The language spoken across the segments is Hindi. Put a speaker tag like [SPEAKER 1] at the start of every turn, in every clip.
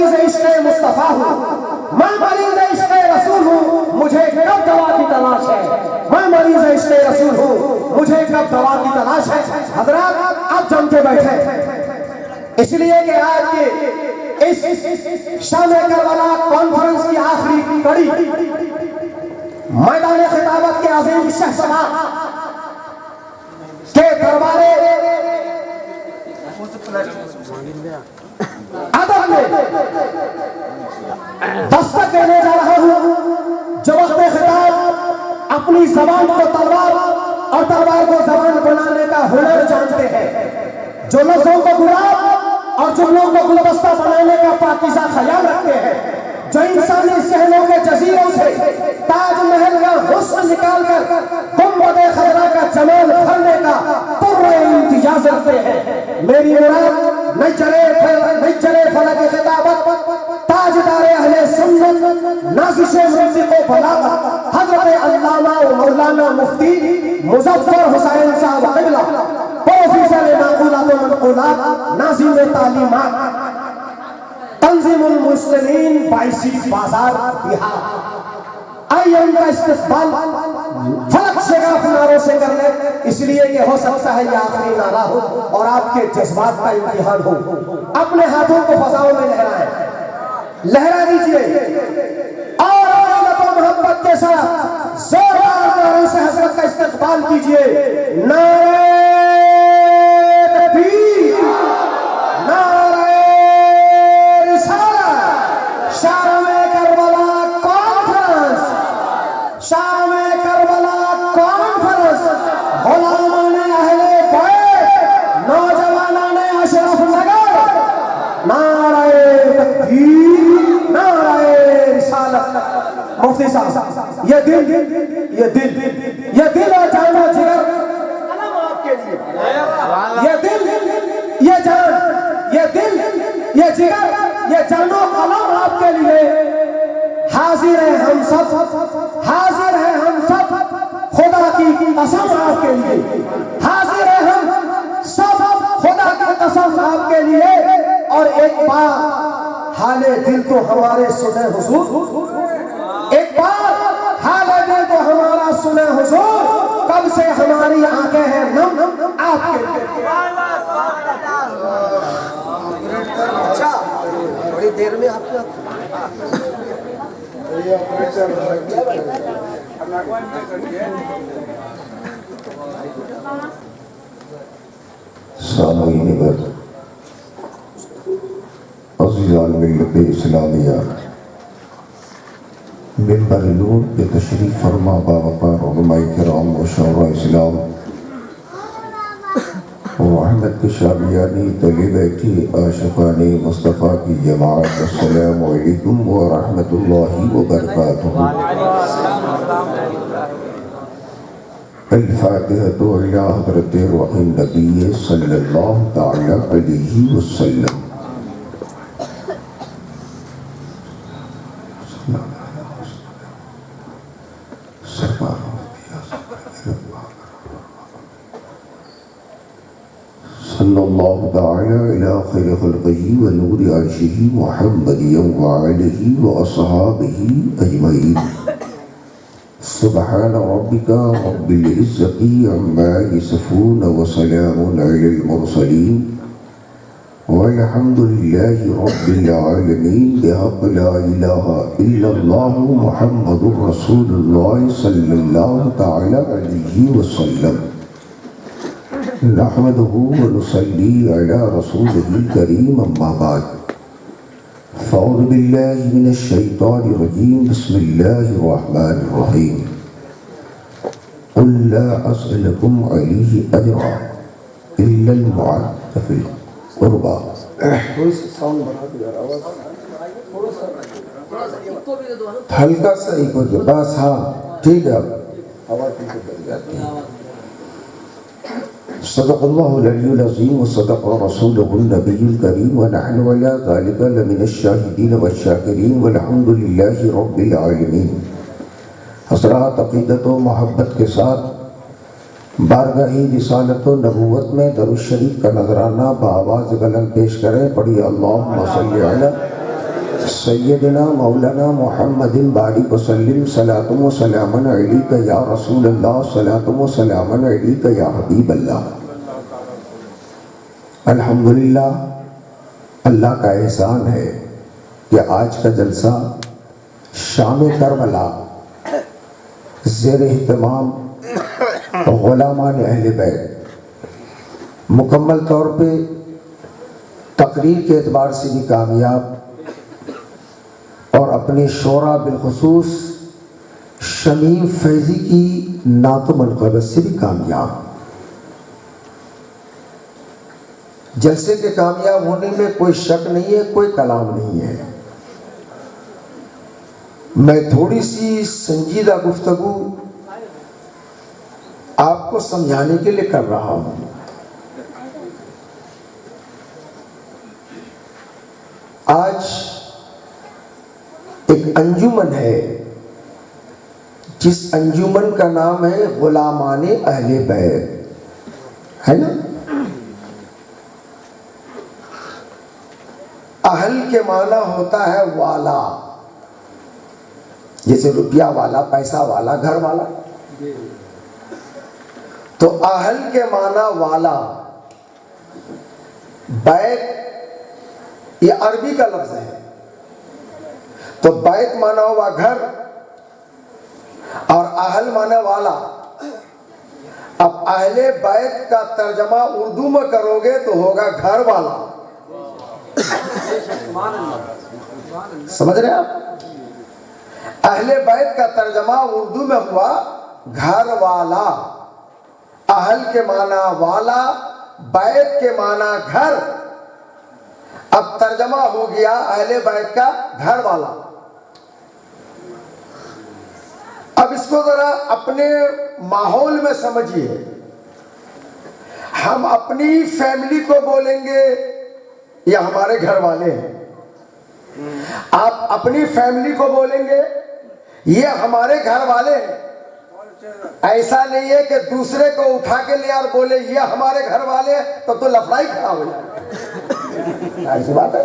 [SPEAKER 1] इश्क़ मुस्तफ़ा हूँ, मैं मरीज़ इश्क़ रसूल हूँ, मुझे कब दवा की तलाश है। मैं मरीज़ इश्क़ रसूल हूँ, मुझे कब दवा की तलाश है। हज़रात आप जम के बैठे, इसलिए कि आज के इस शाम करबला कॉन्फ्रेंस की आखिरी कड़ी मैदान खिताबत के अजीम शहसवार के दरबारे अदब में दस्तक देने जा रहा हूं, जो वक्त खिताब अपनी जबान को तलवार और तलवार को जबान बनाने का हुनर जानते हैं, जो लफ्जों को गुलाब और जुमलों को गुलदस्ता बनाने का पाकीज़ा ख्याल रखते हैं, जो इंसानी सहनों के जजीरों से ताजमहल का हुस्न निकाल कर गुंबद-ए खज़रा का जमाल भरने का पूरा इंतजाज रखते हैं। मेरी मुराद नहीं चले फलक खिताबत ताजदारे अहले सुन्नत नाज़िशे मुर्शिद बलागत हज़रत अल्लामा व मौलाना मुफ्ती मुज़फ़्फ़र हुसैन साहब क़िबला प्रोफेसर माक़ूलात व मनक़ूलात नाज़िम तालीमात तंज़ीमुल मुस्लिमीन 22 बाजार बिहार। आइए उनका इस्तक़बाल फलक शगाफ नारों से कर ले, इसलिए कि हो सकता है ये आखिरी नारा हो और आपके जज्बात का इम्तिहान हो। अपने हाथों को फजाओं में लहरा दीजिए और मोहब्बत के साथ जोरदार नारों से हज़रत का इस्तक़बाल कीजिए। नारे तकबीर, नारे रिसालत, शाम-ए करबला कॉन्फ्रेंस, शाम-ए करबला कॉन्फ्रेंस, गुलामाने अहले बैत, नौजवानाने अशरफ नगर, नारे तकबीर, नारे रिसालत। मुफ्ती साहब, ये दिल और जान और जिगर आपके लिए, ये दिल, ये जान, ये दिल, ये जिगर, ये जानो कलम आपके लिए हाजिर है। हम सब हाजिर हैं, हम सब खुदा की कसम आपके लिए हाजिर है, हम सब खुदा की कसम आपके लिए। और एक बार हाले दिल तो हमारे सुने हुजूर, एक बार हाले दिल तो हमारा सुने हुजूर, कब से हमारी आंखें हैं नम आपके लिए। अच्छा, थोड़ी देर में आपका
[SPEAKER 2] सामईन अज़ीज़ान मिल्लत इस्लामिया मिंबर नूर पे तशरीफ फरमा बावक़ार उलमाए किराम व शौरा इस्लाम रहमत के शाबियानी तले बैठी आशिक़ाने मुस्तफ़ा की जमाअत, अस्सलामु अलैकुम व रहमतुल्लाहि व बरकातुहू। अल-फ़ातिहतु इला हज़रत रूहिन नबी सल्लल्लाहु तआला अलैहि वसल्लम। सल्लल्लाहु तआला अला खैरि ख़ल्क़िही व नूरि अर्शिही मुहम्मदिन व आलिही व अस्हाबिही अजमईन। सुब्हान रब्बिका रब्बिल इज़्ज़ति अम्मा यसिफ़ून व सलामुन अलल मुरसलीन वल्हम्दुलिल्लाहि रब्बिल आलमीन। बिहक़्क़ि ला इलाहा इल्लल्लाहु मुहम्मदुर रसूलुल्लाह सल्लल्लाहु तआला अलैहि वसल्लम। नहमदुहु व नुसल्ली अला रसूलिहिल करीम, अम्मा बाद। फ़अऊज़ु बिल्लाहि मिनश शैतानिर रजीम, बिस्मिल्लाहिर रहमानिर रहीम। क़ुल ला अस्अलुकुम अलैहि अजरा इल्लल मवद्दत फ़िल क़ुरबा। हल्का सा ही कुछ बस, हाँ ठीक है, हवा ठीक बन जाती है। सदक़ल्लाहुल अलियुल अज़ीम व सदक़ रसूलुहुन नबियुल करीम व नहनु अला ज़ालिका लमिनश शाहिदीन वश्शाकिरीन वल्हम्दुलिल्लाहि रब्बिल आलमीन। हज़रात अक़ीदत व मोहब्बत के साथ बारगाही रिसालत व नबूवत में दरूद शरीफ का नजराना बाआवाज़ गलन पेश करें। पढ़िए अल्लाहुम्मा सल्लि अला सैयदना मौलाना मुहम्मदिन बारी वसल्लम सलातुम व सलामन अलैका या रसूल अल्लाह सलातुम व सलामन अलैका या हबीब अल्लाह। अल्हम्दुलिल्लाह, अल्लाह का एहसान है कि आज का जलसा शाम करबला ज़ेर एहतमाम गुलामान अहले बैत मुकम्मल तौर पे तकरीर के एतबार से भी कामयाब और अपने शोरा बिलखुसूस शमीम फैज़ी की नातो मनक़बत से भी कामयाब। जलसे के कामयाब होने में कोई शक नहीं है, कोई कलाम नहीं है। मैं थोड़ी सी संजीदा गुफ्तगू आपको समझाने के लिए कर रहा हूं। आज एक अंजुमन है जिस अंजुमन का नाम है गुलामाने अहले बैत, है ना। अहल के माना होता है वाला, जैसे रुपया वाला, पैसा वाला, घर वाला। तो अहल के माना वाला। बैत ये अरबी का लफ्ज है। तो बैत माना हुआ घर और अहल माना वाला। अब अहले बैत का तर्जमा उर्दू में करोगे तो होगा घर वाला। समझ रहे हैं आप? अहले बैत का तर्जमा उर्दू में हुआ घर वाला। अहल के माना वाला, बैत के माना घर। अब तर्जमा हो गया अहले बैत का घर वाला। अब इसको जरा अपने माहौल में समझिए। हम अपनी फैमिली को बोलेंगे ये हमारे घर वाले हैं। आप अपनी फैमिली को बोलेंगे ये हमारे घर वाले हैं। ऐसा नहीं है कि दूसरे को उठा के ले और बोले ये हमारे घर वाले हैं, तो लफड़ाई खराब हो जाए। ऐसी बात है।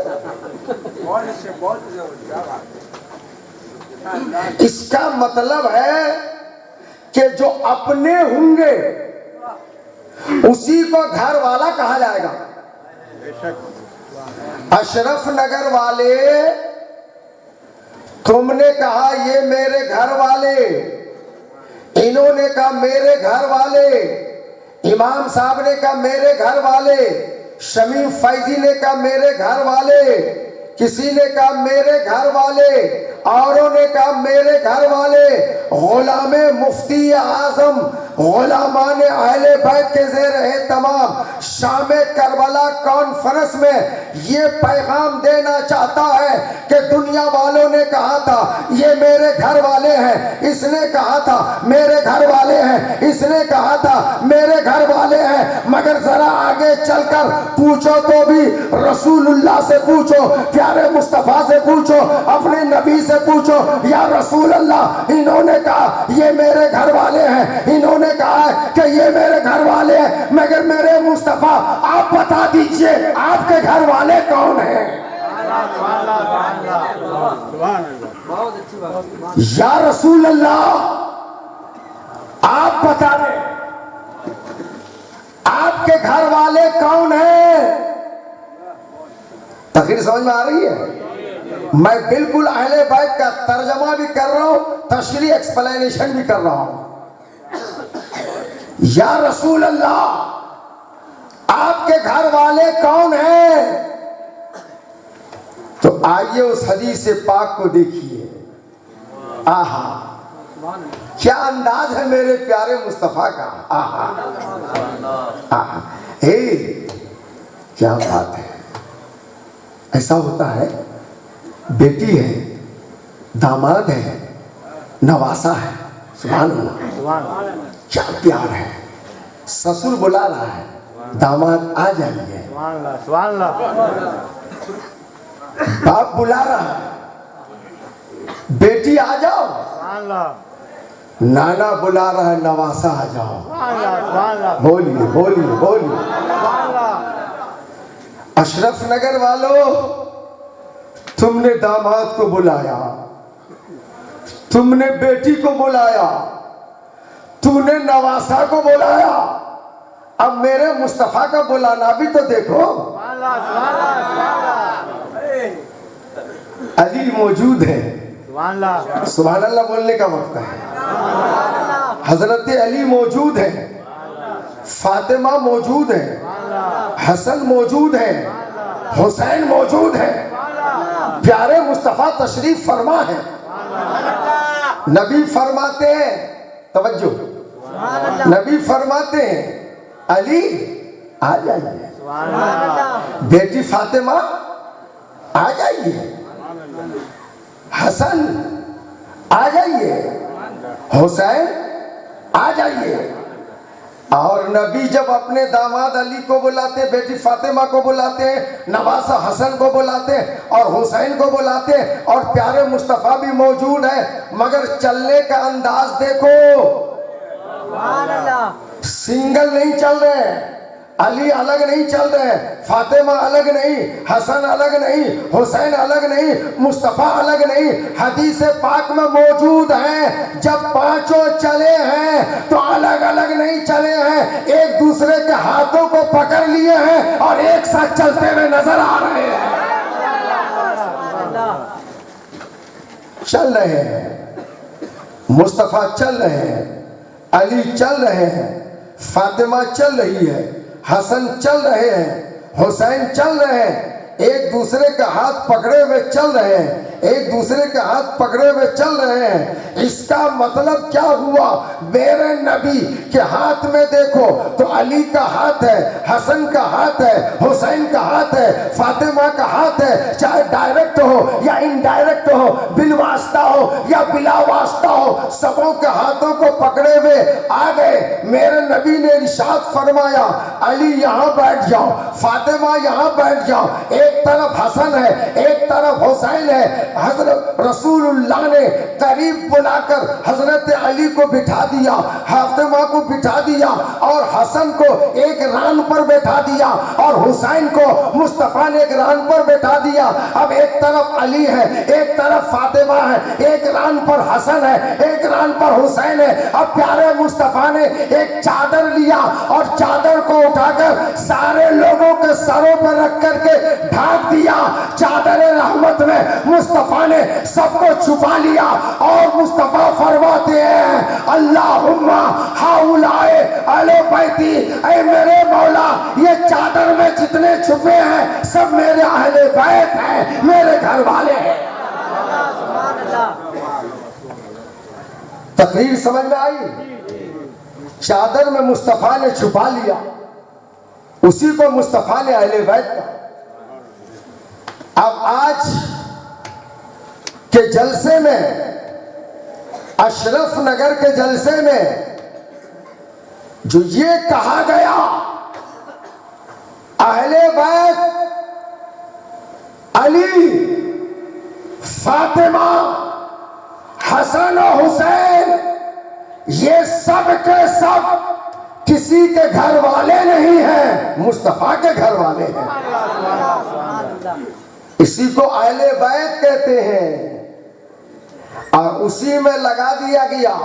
[SPEAKER 2] इसका मतलब है कि जो अपने होंगे उसी को घर वाला कहा जाएगा। अशरफ नगर वाले, तुमने कहा ये मेरे घर वाले, इन्होंने कहा मेरे घर वाले, इमाम साहब ने कहा मेरे घर वाले, शमीम फैजी ने कहा मेरे घर वाले, किसी ने कहा मेरे घर वाले, औरों ने कहा मेरे घर वाले। गुलामे मुफ्ती आजम गुलामान अहले बैत के ज़ेर तमाम शाम करबला कॉन्फ्रेंस में ये पैगाम देना चाहता है कि दुनिया वालों ने कहा था ये मेरे घर वाले हैं, इसने कहा था मेरे घर वाले हैं, इसने कहा था मेरे घर वाले हैं। मगर जरा आगे चलकर पूछो तो भी रसूलुल्लाह से पूछो, प्यारे मुस्तफा से पूछो, अपने नबी से पूछो, या रसूल अल्लाह इन्होंने कहा ये मेरे घर वाले हैं, इन्होंने कहा है कि ये मेरे घर वाले हैं। मगर मेरे मुस्तफा आप बता दीजिए आपके घर वाले कौन हैं? या रसूल अल्लाह आप बता दें आपके घर वाले कौन हैं? तकरीर समझ में आ रही है? मैं बिल्कुल अहले बैत का तर्जमा भी कर रहा हूं, तशरीह एक्सप्लेनेशन भी कर रहा हूं। या रसूल अल्लाह आपके घर वाले कौन हैं? तो आइए उस हदीस पाक को देखिए। आहा क्या अंदाज है मेरे प्यारे मुस्तफा का। आहा आहा हे क्या बात है। ऐसा होता है, बेटी है, दामाद है, नवासा है, सुभान अल्लाह, क्या प्यार है। ससुर बुला रहा है, दामाद आ जाइए, बाप बुला रहा है, बेटी आ जाओ, नाना बुला रहा है, नवासा आ जाओ। बोलिए बोलिए बोलिए। अशरफ नगर वालों
[SPEAKER 1] तुमने दामाद को बुलाया, तुमने बेटी को बुलाया, तूने नवासा को बुलाया, अब मेरे मुस्तफा का बुलाना भी तो देखो। अली मौजूद है, सुभान अल्लाह बोलने का वक्त है। हजरत अली मौजूद है, फातिमा मौजूद है, हसन मौजूद है, हुसैन मौजूद है, प्यारे मुस्तफा तशरीफ फरमा है। नबी फरमाते हैं, तवज्जो, नबी फरमाते हैं अली आ जाइए, बेटी फातिमा आ जाइए, हसन आ जाइए, हुसैन आ जाइए। और नबी जब अपने दामाद अली को बुलाते, बेटी फातिमा को बुलाते, नवासा हसन को बुलाते और हुसैन को बुलाते, और प्यारे मुस्तफा भी मौजूद है, मगर चलने का अंदाज देखो, सिंगल नहीं चल रहे, अली अलग नहीं चल रहे, फातिमा अलग नहीं, हसन अलग नहीं, हुसैन अलग नहीं, मुस्तफा अलग नहीं। हदीस पाक में मौजूद है, जब पांचों चले हैं तो अलग अलग नहीं चले हैं, एक दूसरे के हाथों को पकड़ लिए हैं और एक साथ चलते हुए नजर आ रहे हैं। चल रहे हैं, मुस्तफा चल रहे हैं, अली चल रहे हैं, फातिमा चल रही है, हसन चल रहे हैं, हुसैन चल रहे हैं, एक दूसरे का हाथ पकड़े हुए चल रहे हैं, एक दूसरे के हाथ पकड़े हुए चल रहे हैं। इसका मतलब क्या हुआ? मेरे नबी के हाथ में देखो तो अली का हाथ है, हसन का हाथ है, हुसैन का हाथ है, फातिमा का हाथ है, चाहे डायरेक्ट हो या इनडायरेक्ट हो, बिलवास्ता हो या बिला वास्ता हो, सबों के हाथों को पकड़े हुए आ गए। मेरे नबी ने इरशाद फरमाया, अली यहाँ बैठ जाओ, फातिमा यहाँ बैठ जाओ, एक तरफ हसन है, एक तरफ हुसैन है। हजरत रसूलुल्लाह ने करीब बुलाकर हजरत अली को बिठा दिया, फातिमा को बिठा दिया और हसन को एक रान पर बैठा दिया और हुसैन को मुस्तफा ने एक रान पर बैठा दिया। अब एक तरफ अली है, एक तरफ फातिमा है, एक रान पर हसन है, एक रान पर हुसैन है। अब प्यारे मुस्तफा ने एक चादर लिया और चादर को उठाकर सारे लोगों के सरों पर रख करके ढाक दिया। चादर रहमत में मुस्तफा ने सबको छुपा लिया और मुस्तफा फरमाते हैं, अल्लाहुम्मा हाउलाए अले बैती, ऐ मेरे मौला ये चादर में जितने छुपे हैं सब मेरे अहले बैत हैं, मेरे घर वाले हैं। तकरीर समझ में आई? चादर में मुस्तफा ने छुपा लिया, उसी को मुस्तफा ने अहले बैत का। अब आज के जलसे में, अशरफ नगर के जलसे में जो ये कहा गया अहले बैत अली, फातिमा, हसन और हुसैन, ये सब के सब किसी के घर वाले नहीं हैं, मुस्तफा के घर वाले हैं। इसी को अहले बैत कहते हैं। और उसी में लगा दिया गया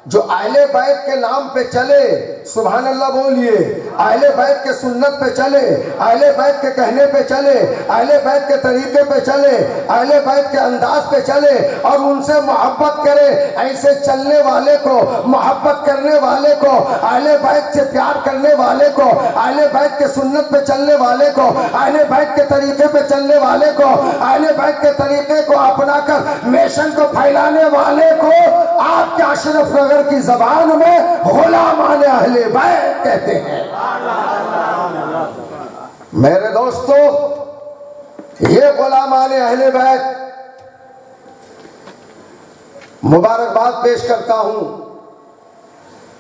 [SPEAKER 1] जो अहले बैत के नाम पे चले, सुभान अल्लाह बोलिए, अहले बैत के सुन्नत पे चले, अहले बैत के कहने पे चले, अहले बैत के तरीके पे चले, अहले बैत के अंदाज पे चले और उनसे मोहब्बत करे। ऐसे चलने वाले को, मोहब्बत करने वाले को, अहले बैत से प्यार करने वाले को, अहले बैत के सुन्नत पे चलने वाले को, अहले बैत के तरीके पे चलने वाले को, अहले बैत के तरीके को अपनाकर मिशन को फैलाने वाले को आपके अशरफ नगर की जबान में गुलामान अहले बैत कहते हैं। मेरे दोस्तों, ये गुलामान अहले बैत, मुबारकबाद पेश करता हूं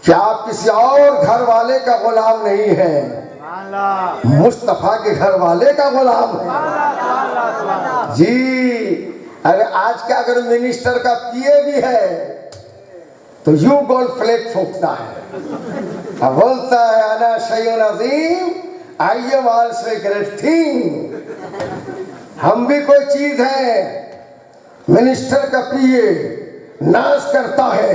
[SPEAKER 1] कि आप किसी और घर वाले का गुलाम नहीं है, मुस्तफा के घर वाले का गुलाम है जी। अरे आज का अगर मिनिस्टर का पीए भी है तो यूं गोल्ड फ्लैग फूकता है, बोलता है अना शैउन अज़ीम, I am also a great thing.
[SPEAKER 3] हम भी कोई चीज है। मिनिस्टर का पीए नाश करता है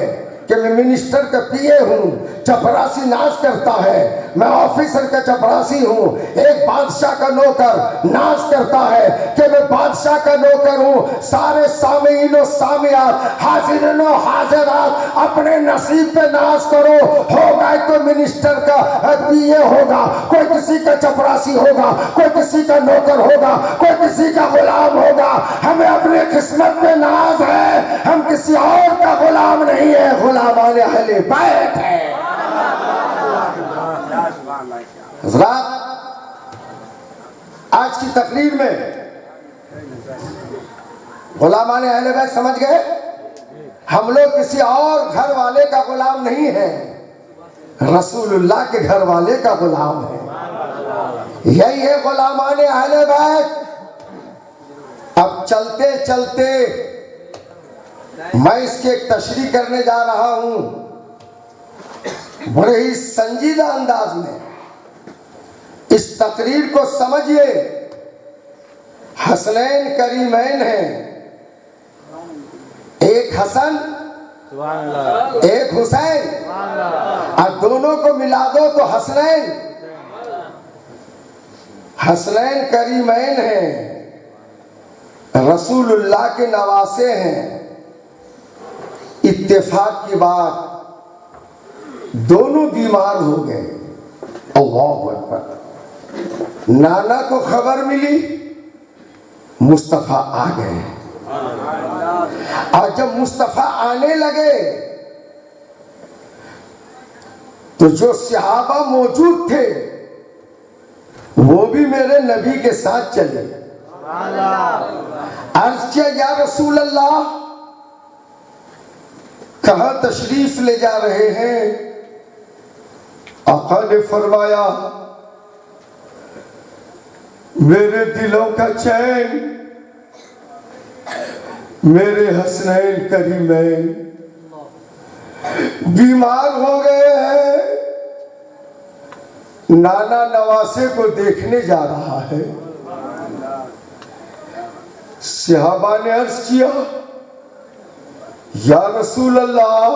[SPEAKER 3] कि मैं मिनिस्टर का पीए हूँ, चपरासी नाश करता है मैं ऑफिसर का चपरासी हूँ। एक बादशाह का नौकर नाश करता है कि मैं बादशाह का नौकर हूँ। सारे सामीनो सामियात, हाजिरिनो हाजिरात अपने नसीब पे नाश करो। होगा तो मिनिस्टर का पीए होगा, कोई किसी का चपरासी होगा, कोई किसी का नौकर होगा, कोई किसी का गुलाम होगा। हमें अपने किस्मत में नाज है, हम किसी और का गुलाम नहीं है, गुलाम वाले अहले बैत है। हज़रात, आज की तकरीर में गुलामाने अहले बैत समझ गए, हम लोग किसी और घर वाले का गुलाम नहीं है, रसूलुल्लाह के घर वाले का गुलाम है। यही है गुलामाने अहले बैत। अब चलते चलते मैं इसके एक तशरीह करने जा रहा हूं, बड़े ही संजीदा अंदाज में। इस तकरीर को समझिए। हसनैन करीमैन हैं, एक हसन एक हुसैन, और दोनों को मिला दो तो हसनैन। हसनैन करीमैन हैं, रसूलुल्लाह के नवासे हैं। इत्तेफाक की बात, दोनों बीमार हो गए। अल्लाहु अकबर। नाना को खबर मिली, मुस्तफा आ गए। और जब मुस्तफा आने लगे तो जो सहाबा मौजूद थे वो भी मेरे नबी के साथ चले। अर्ज किया, या रसूल अल्लाह, कहां तशरीफ ले जा रहे हैं? आका ने फरमाया, मेरे दिलों का चैन मेरे हसनैन करीमैन बीमार हो गए हैं, नाना नवासे को देखने जा रहा है। सहाबा ने अर्ज किया, या रसूल अल्लाह,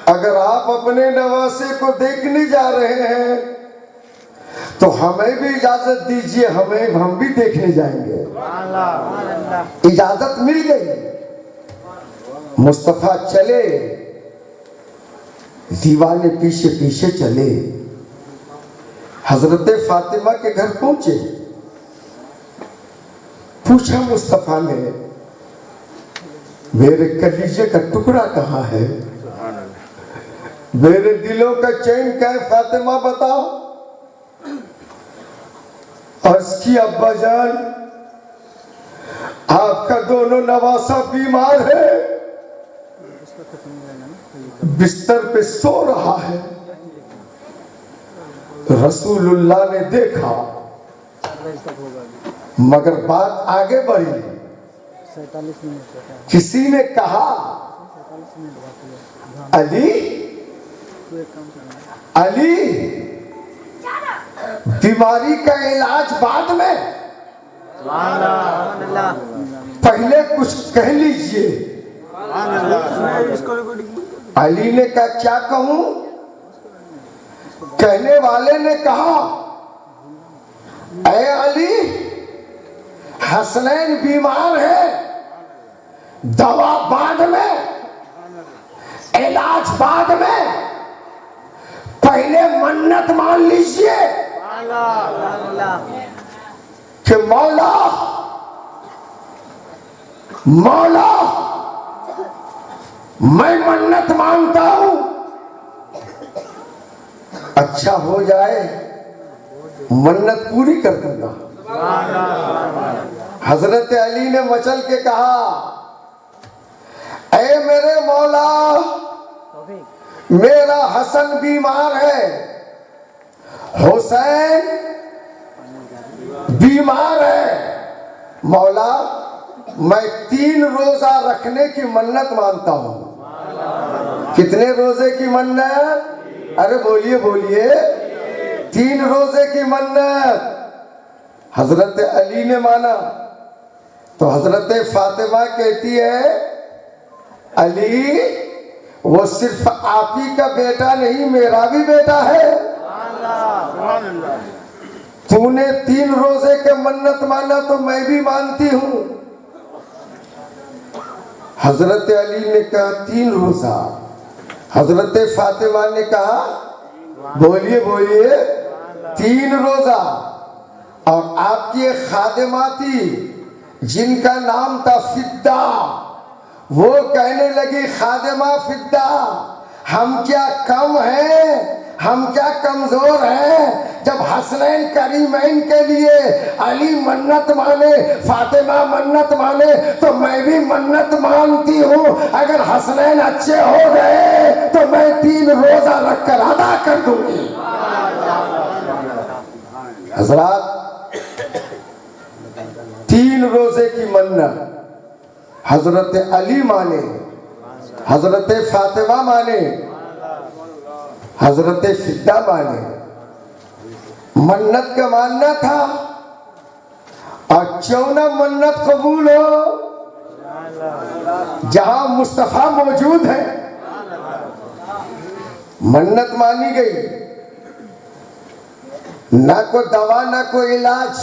[SPEAKER 3] अगर आप अपने नवासे को देखने जा रहे हैं तो हमें भी इजाजत दीजिए, हम भी देखने जाएंगे। इजाजत मिल गई। मुस्तफा चले, दीवाने पीछे पीछे चले। हजरत फातिमा के घर पहुंचे। पूछा मुस्तफा ने, मेरे कलीजे का टुकड़ा कहाँ है? मेरे दिलों का चैन क्या है फातिमा, बताओ। अर्ज की, अब्बा जान, आपका दोनों नवासा बीमार है, बिस्तर पे सो रहा है। रसूलुल्लाह ने देखा, मगर बात आगे बढ़ी। किसी ने कहा, अली अली, बीमारी का इलाज बाद में, पहले कुछ कह लीजिए। अली ने कहा, क्या कहूं? कहने वाले ने कहा, ऐ अली, हसनैन बीमार है, दवा बाद में, इलाज बाद में, पहले मन्नत मान लीजिए कि मौला मौला, मैं मन्नत मांगता हूं, अच्छा हो जाए, मन्नत पूरी कर दूंगा। हजरत अली ने मचल के कहा, ऐ मेरे मौला, मेरा हसन बीमार है, हुसैन बीमार है, मौला मैं 3 रोजा रखने की मन्नत मानता हूं। कितने रोजे की मन्नत? अरे बोलिए बोलिए, 3 रोजे की मन्नत। हजरत अली ने माना तो हजरत फातिमा कहती है अली वो सिर्फ आप ही का बेटा नहीं मेरा भी बेटा है। तूने 3 रोजे के मन्नत माना तो मैं भी मानती हूं। हजरत अली ने कहा 3 रोजा। हजरत फातिमा ने कहा बोलिए बोलिए 3 रोजा। और आपकी एक खादिमा थी जिनका नाम था फिद्दा, वो कहने लगी खादिमा फिद्दा हम क्या कम हैं, हम क्या कमजोर हैं। जब हसनैन करीमैन के लिए अली मन्नत माने, फातिमा मन्नत माने तो मैं भी मन्नत मानती हूँ। अगर हसनैन अच्छे हो गए तो मैं 3 रोजा रखकर अदा कर दूंगी। हजरात 3 रोजे की मन्नत हजरत अली माने, हजरत फातिमा माने, हजरत फिद्दा माने। मन्नत का मानना था और 14 मन्नत कबूल हो जहां मुस्तफा मौजूद है। मन्नत मानी गई, ना कोई दवा ना कोई इलाज।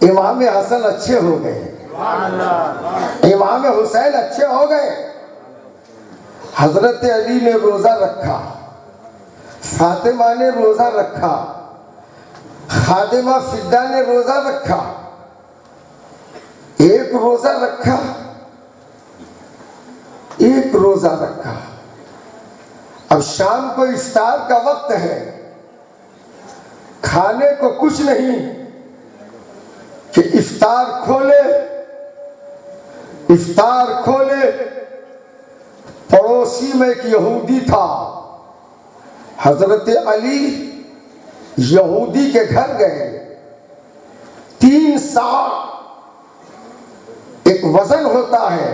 [SPEAKER 3] इमाम हसन अच्छे हो गए, इमाम हुसैन अच्छे हो गए। हजरत अली ने रोजा रखा, फातिमा ने रोजा रखा, खादिमा फिद्दा ने रोजा रखा। एक रोजा रखा, एक रोजा रखा। अब शाम को इफ्तार का वक्त है, खाने को कुछ नहीं कि इफ्तार खोले, इफ्तार खोले। पड़ोसी में एक यहूदी था। हजरत अली यहूदी के घर गए। 3 सा एक वजन होता है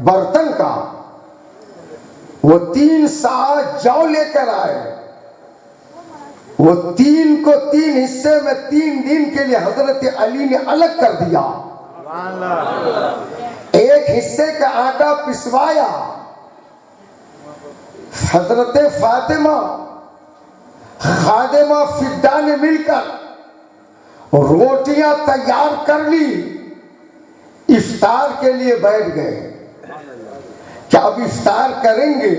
[SPEAKER 3] बर्तन का, वो 3 सा जौ लेकर आए। वो 3 को 3 हिस्से में 3 दिन के लिए हजरत अली ने अलग कर दिया। एक हिस्से का आटा पिसवाया। हजरत फातिमा खादिमा फिद्दा ने मिलकर रोटियां तैयार कर ली, इफ्तार के लिए बैठ गए। क्या अब इफ्तार करेंगे,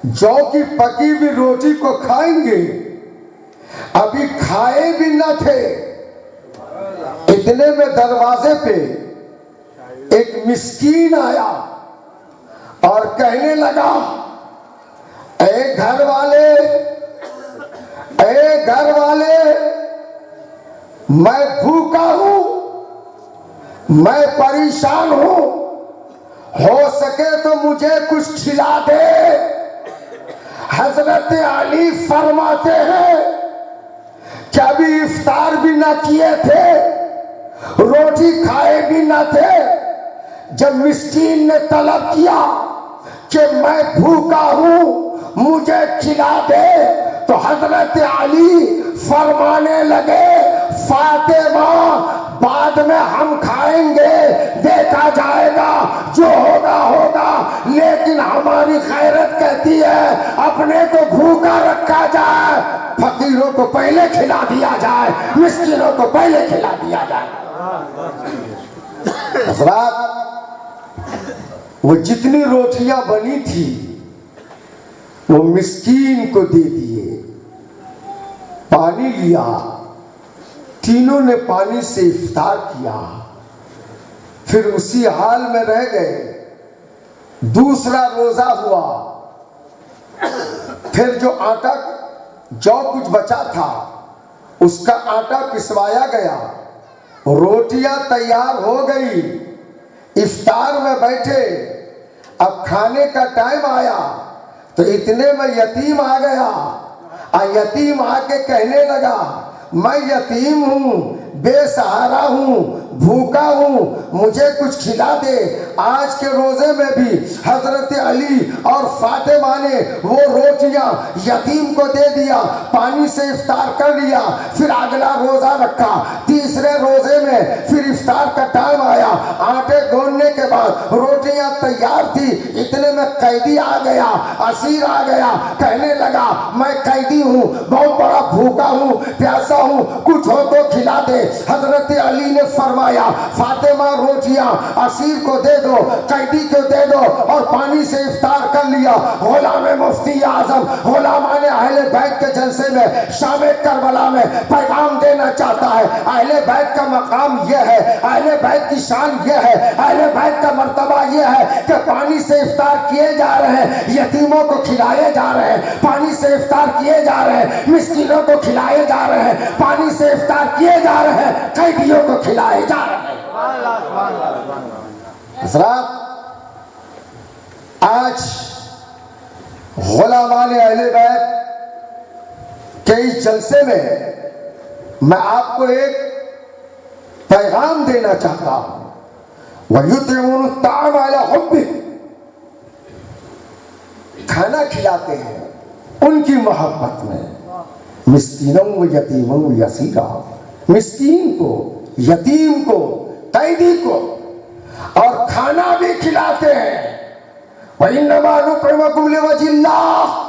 [SPEAKER 3] जौ की पकी हुई रोटी को खाएंगे। अभी खाए भी न थे, इतने में दरवाजे पे एक मिस्कीन आया और कहने लगा ए घर वाले, ए घर वाले, मैं भूखा हूं, मैं परेशान हूं, हो सके तो मुझे कुछ खिला दे। हजरत अली फरमाते हैं कि अभी इफ्तार भी ना किए थे, रोटी खाए भी ना थे। जब मिस्कीन ने तलब किया कि मैं भूखा हूं, मुझे खिला दे, तो हजरत अली फरमाने लगे फातिमा बाद में हम खाएंगे, देखा जाएगा, जो होगा होगा, लेकिन हमारी खैरत कहती है अपने को भूखा रखा जाए, फकीरों को पहले खिला दिया जाए, मिस्किनों को पहले खिला दिया जाए। हज़रात, वो जितनी रोटियां बनी थी वो मिस्कीन को दे दिए। पानी लिया, तीनों ने पानी से इफ्तार किया, फिर उसी हाल में रह गए। दूसरा रोजा हुआ, फिर जो आटा जो कुछ बचा था उसका आटा पिसवाया गया, रोटियां तैयार हो गई, इफ्तार में बैठे। अब खाने का टाइम आया तो इतने में यतीम आ गया। यतीम आके कहने लगा मैं यतीम हूं, बेसहारा हूँ, भूखा हूँ, मुझे कुछ खिला दे। आज के रोजे में भी हजरत अली और फातिमा ने वो रोटियां यतीम को दे दिया, पानी से इफ्तार कर लिया, फिर अगला रोजा रखा। तीसरे रोजे में फिर इफ्तार का टाइम आया, आटे गूंदने के बाद रोटियां तैयार थी, इतने में कैदी आ गया, असीर आ गया, कहने लगा मैं कैदी हूँ, बहुत बड़ा भूखा हूँ, प्यासा हूँ, कुछ हो तो खिला दे। हजरत अली ने फरमाया फातिमा रोटियां असीर को दे दो, कैदी को दे दो, और पानी से इफ्तार कर लिया। गुलाम मुफ्ती आजम गुलामाने अहले बैत के जलसे में शाम करबला में पैगाम देना चाहता है। अहले बैत का मकाम यह है, अहले बैत की शान यह है, अहले बैत का मर्तबा यह है कि पानी से इफ्तार किए जा रहे हैं, यतीमों को खिलाए जा रहे हैं, पानी से इफ्तार किए जा रहे हैं, मिस्कीनों को खिलाए जा रहे हैं, पानी से इफ्तार किए जा रहे हैं, कैदियों को खिलाए जा रहे हैं। हज़रात, आज गुलामाने अहले बैत के इस जलसे में मैं आपको एक पैगाम देना चाहता हूं। वयुतिऊन ताअम अला हुब्बी, खाना खिलाते हैं उनकी मोहब्बत में, मिस्कीनों व यतीमों व यसीरा, मिस्कीन को, यतीम को, कैदी को, और खाना भी खिलाते हैं। वइन्नमा नुतिमुकुम लिवजिल्लाह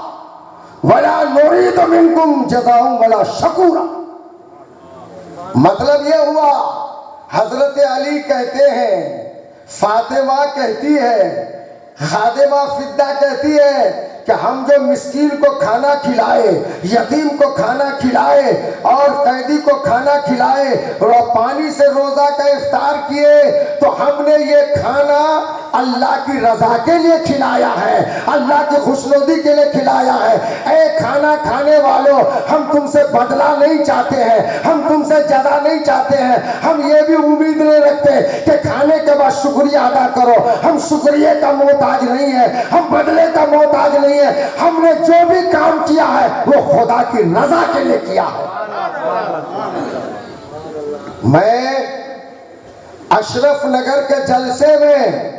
[SPEAKER 3] वला नुरीदु मिनकुम जज़ाअन वला शकूरा। मतलब यह हुआ, हजरत अली कहते हैं, फातिमा कहती है, खादिमा फिद्दा कहती है कि हम जो मिस्कीन को खाना खिलाए, यतीम को खाना खिलाए और कैदी को खाना खिलाए और पानी से रोजा का इफ्तार किए, तो हमने ये खाना अल्लाह की रजा के लिए खिलाया है, अल्लाह की खुशनुदी के लिए खिलाया है। ए खाना खाने वालों, हम तुमसे बदला नहीं चाहते हैं, हम तुमसे जजा नहीं चाहते हैं, हम ये भी उम्मीद नहीं रखते कि खाने के बाद शुक्रिया अदा करो। हम शुक्रिया का मोहताज नहीं है, हम बदले का मोहताज नहीं है। हमने जो भी काम किया है वो खुदा की रजा के लिए किया है। मैं अशरफ नगर के जलसे में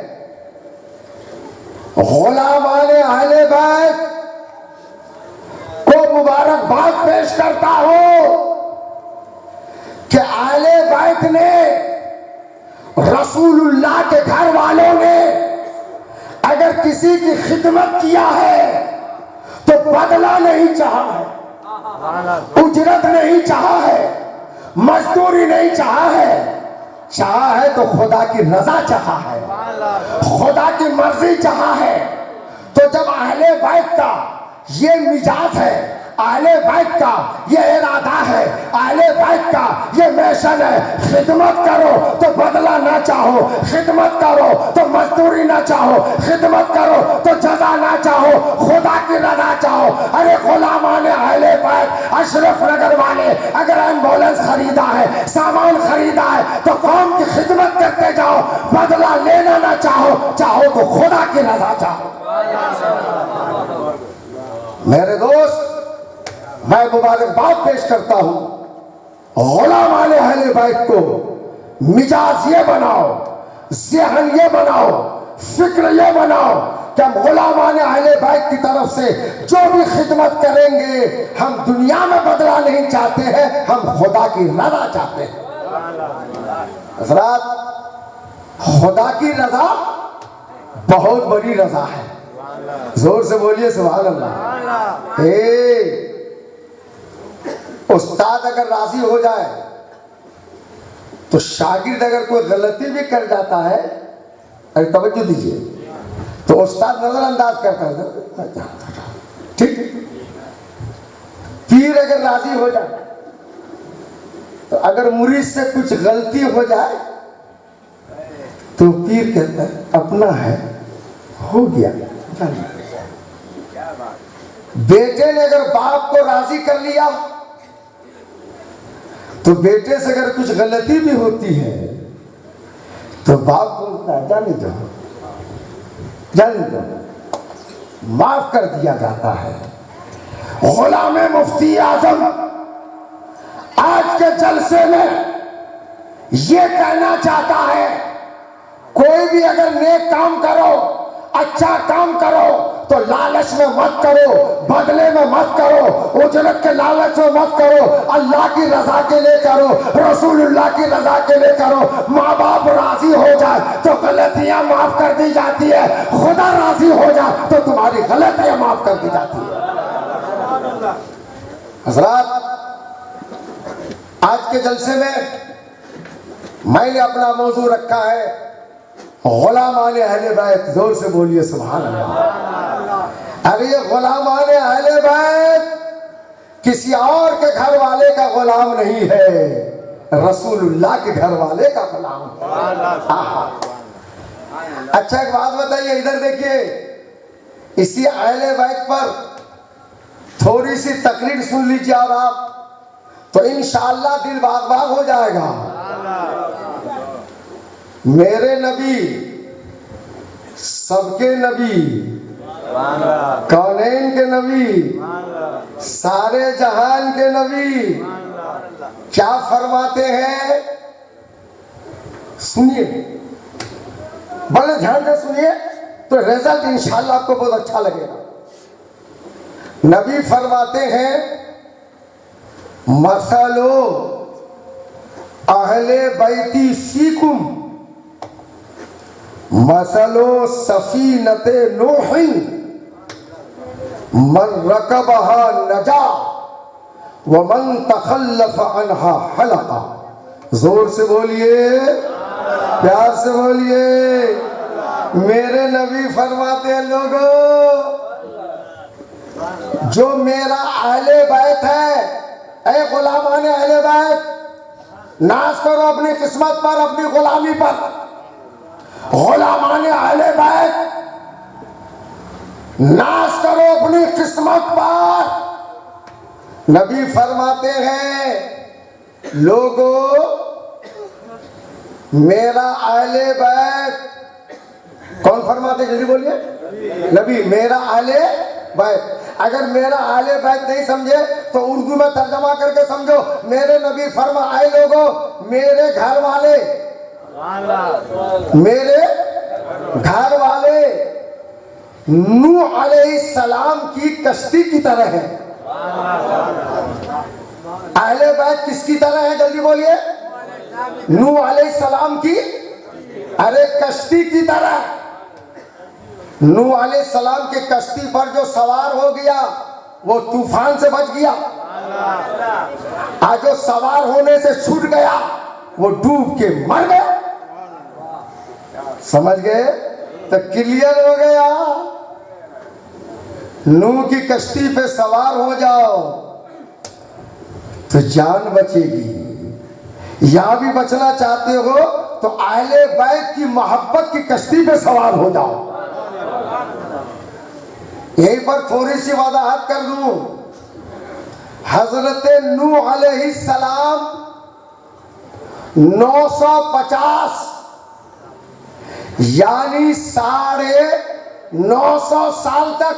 [SPEAKER 3] गुलामाने अहले बैत को मुबारकबाद पेश करता हूं कि अहले बैत ने, रसूलुल्लाह के घर वालों ने अगर किसी की खिदमत किया है तो बदला नहीं चाहा है, उजरत नहीं चाहा है, मजदूरी नहीं चाहा है, चाहा है तो खुदा की रजा चाहा है, खुदा की मर्जी चाहा है। तो जब अहले बैत का ये मिजाज है, अहले बैत का ये इरादा है, अहले बैत का ये मिशन है, खिदमत करो तो बदला ना चाहो, खिदमत करो तो मजदूरी ना चाहो, खिदमत करो तो जजा ना चाहो, खुदा की रजा चाहो। अरे गुलामाने अहले बैत, अशरफ नगर वाले, अगर एम्बुलेंस खरीदा है, सामान खरीदा है, तो कौम की खिदमत करते जाओ, बदला लेना ना चाहो, चाहो तो खुदा की रजा चाहो। मेरे दोस्त, मैं मुबारकबाद पेश करता हूं गुलामाने अहले बैत को। मिजाज ये बनाओ, ज़हन ये बनाओ, फिक्र ये बनाओ कि हम गुलामाने अहले बैत की तरफ से जो भी खिदमत करेंगे, हम दुनिया में बदला नहीं चाहते हैं, हम खुदा की रजा चाहते हैं। हज़रात, खुदा की रजा बहुत बड़ी रजा है। जोर से बोलिए सुभान अल्लाह। उस्ताद अगर राजी हो जाए तो शागिर्द अगर कोई गलती भी कर जाता है, अरे तवज्जो दीजिए, तो उस्ताद नजरअंदाज करता है, ठीक। पीर अगर राजी हो जाए, तो अगर मुरीद से कुछ गलती हो जाए तो पीर कहता है अपना है, हो गया। बेटे ने अगर बाप को राजी कर लिया, तो बेटे से अगर कुछ गलती भी होती है तो बाप बोलता है जाने दो, जाने दो, माफ कर दिया जाता है। गुलाम मुफ्ती आजम आज के जलसे में ये कहना चाहता है कोई भी अगर नेक काम करो, अच्छा काम करो तो लालच में मत करो, बदले में मत करो, उजरत के लालच में मत करो, अल्लाह की रजा के लिए करो, रसूलुल्लाह की रजा के लिए करो। माँ बाप राजी हो जाए तो गलतियां माफ कर दी जाती है, खुदा राजी हो जाए तो तुम्हारी गलतियां माफ कर दी जाती है। हजरात, आज के जलसे में मैंने अपना मौजू रखा है गुलामान अहले बैत। जोर से बोलिए सुभान अल्लाह। अरे ये गुलामान अहले बैत किसी और के घर वाले का गुलाम नहीं है, रसूलुल्लाह के घर वाले का गुलाम है। अच्छा एक बात बताइए, इधर देखिए, इसी अहले बैत पर थोड़ी सी तकरीर सुन लीजिए और आप तो इंशाअल्लाह दिल बाग बाग हो जाएगा। मेरे नबी, सबके नबी, कौनैन के नबी, सारे जहान के नबी क्या फरमाते हैं? सुनिए, बड़े ध्यान से सुनिए तो रिजल्ट इंशाअल्लाह आपको बहुत अच्छा लगेगा। नबी फरमाते हैं, मसलो अहले बैती फीकुम मसलो सफीनते नूहिन मन रकबहा नजा व मन तखल्लफ अनहा हलका। जोर से बोलिए, प्यार से बोलिए। मेरे नबी फरमाते हैं, लोगों जो मेरा अहले बैत है, ऐ गुलामान अहले बैत, नाज करो अपनी किस्मत पर, अपनी गुलामी पर। गुलामान अहले बैत, नाज करो अपनी किस्मत पर। नबी फरमाते हैं, लोगों मेरा अहले बैत, कौन फरमाते जल्दी बोलिए? नबी। मेरा अहले बैत, अगर मेरा अहले बैत नहीं समझे तो उर्दू में तर्जमा करके समझो। मेरे नबी फरमाए, लोगों मेरे घर वाले, मेरे घर वाले नूह अलैहिस्सलाम की कश्ती की तरह है। अहले बैत किसकी तरह है? जल्दी बोलिए। नूह अलैहिस्सलाम की, अरे कश्ती की तरह। नूह अलैहिस्सलाम के कश्ती पर जो सवार हो गया वो तूफान से बच गया, आज जो सवार होने से छूट गया वो डूब के मर गया। समझ गए? तो क्लियर हो गया। नूह की कश्ती पे सवार हो जाओ तो जान बचेगी। यहां भी बचना चाहते हो तो अहले बैत की मोहब्बत की कश्ती पे सवार हो जाओ। यहीं पर थोड़ी सी वजाहत कर दूं। हजरत नूह अलैहिस्सलाम 950 यानी 950 साल तक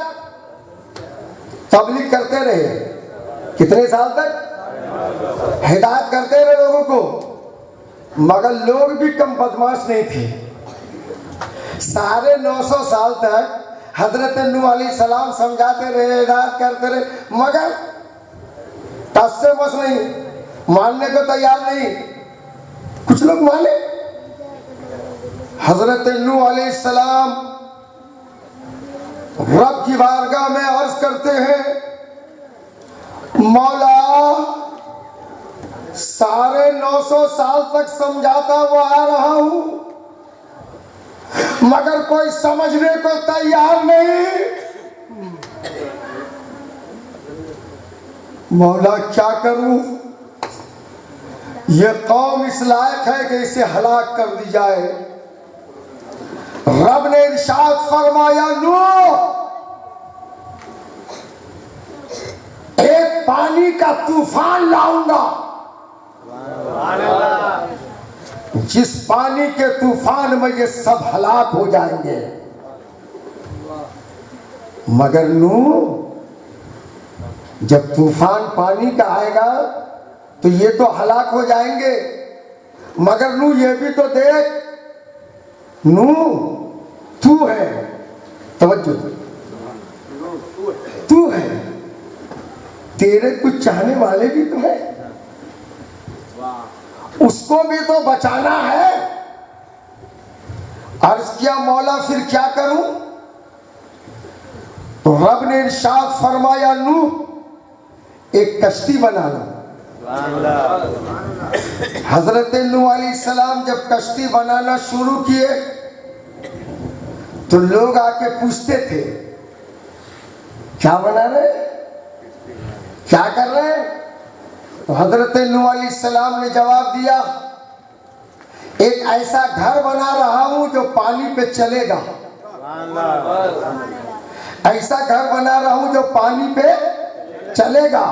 [SPEAKER 3] तबलीग करते रहे। कितने साल तक? हिदायत करते रहे लोगों को, मगर लोग भी कम बदमाश नहीं थे। 950 साल तक हजरत नूह अलैहिस्सलाम समझाते रहे, हिदायत करते रहे, मगर टस से बस नहीं, मानने को तैयार नहीं। कुछ लोग माने। हजरत नूह अलैहिस्सलाम रब की बारगाह में अर्ज करते हैं, मौला 950 साल तक समझाता हुआ आ रहा हूं, मगर कोई समझने को तैयार नहीं। मौला क्या करूं? ये कौम इस लायक है कि इसे हलाक कर दी जाए। रब ने इरशाद फरमाया, नूह एक पानी का तूफान लाऊंगा, जिस पानी के तूफान में ये सब हलाक हो जाएंगे। मगर नूह, जब तूफान पानी का आएगा तो ये तो हलाक हो जाएंगे, मगर नू ये भी तो देख, नू तू है, तवज्जो, तू है, तेरे कुछ चाहने वाले भी तो है, उसको भी तो बचाना है। अर्ज किया मौला फिर क्या करूं? तो रब ने इरशाद फरमाया नूह एक कश्ती बना लो। हजरत नूह अलैहिस्सलाम जब कश्ती बनाना शुरू किए तो लोग आके पूछते थे क्या बना रहे, क्या कर रहे हैं? तो हजरत नूह अलैहिस्सलाम ने जवाब दिया एक ऐसा घर बना रहा हूं जो पानी पे चलेगा, ऐसा घर बना रहा हूं जो पानी पे चलेगा।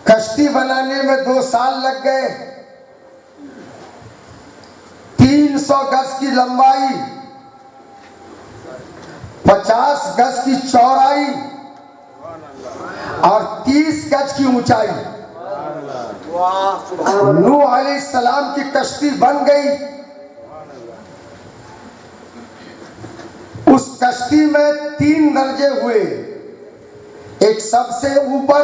[SPEAKER 3] कश्ती बनाने में 2 साल लग गए, 300 गज की लंबाई, 50 गज की चौड़ाई और 30 गज की ऊंचाई। नूह अलैहिस्सलाम की कश्ती बन गई। उस कश्ती में 3 दर्जे हुए, एक सबसे ऊपर,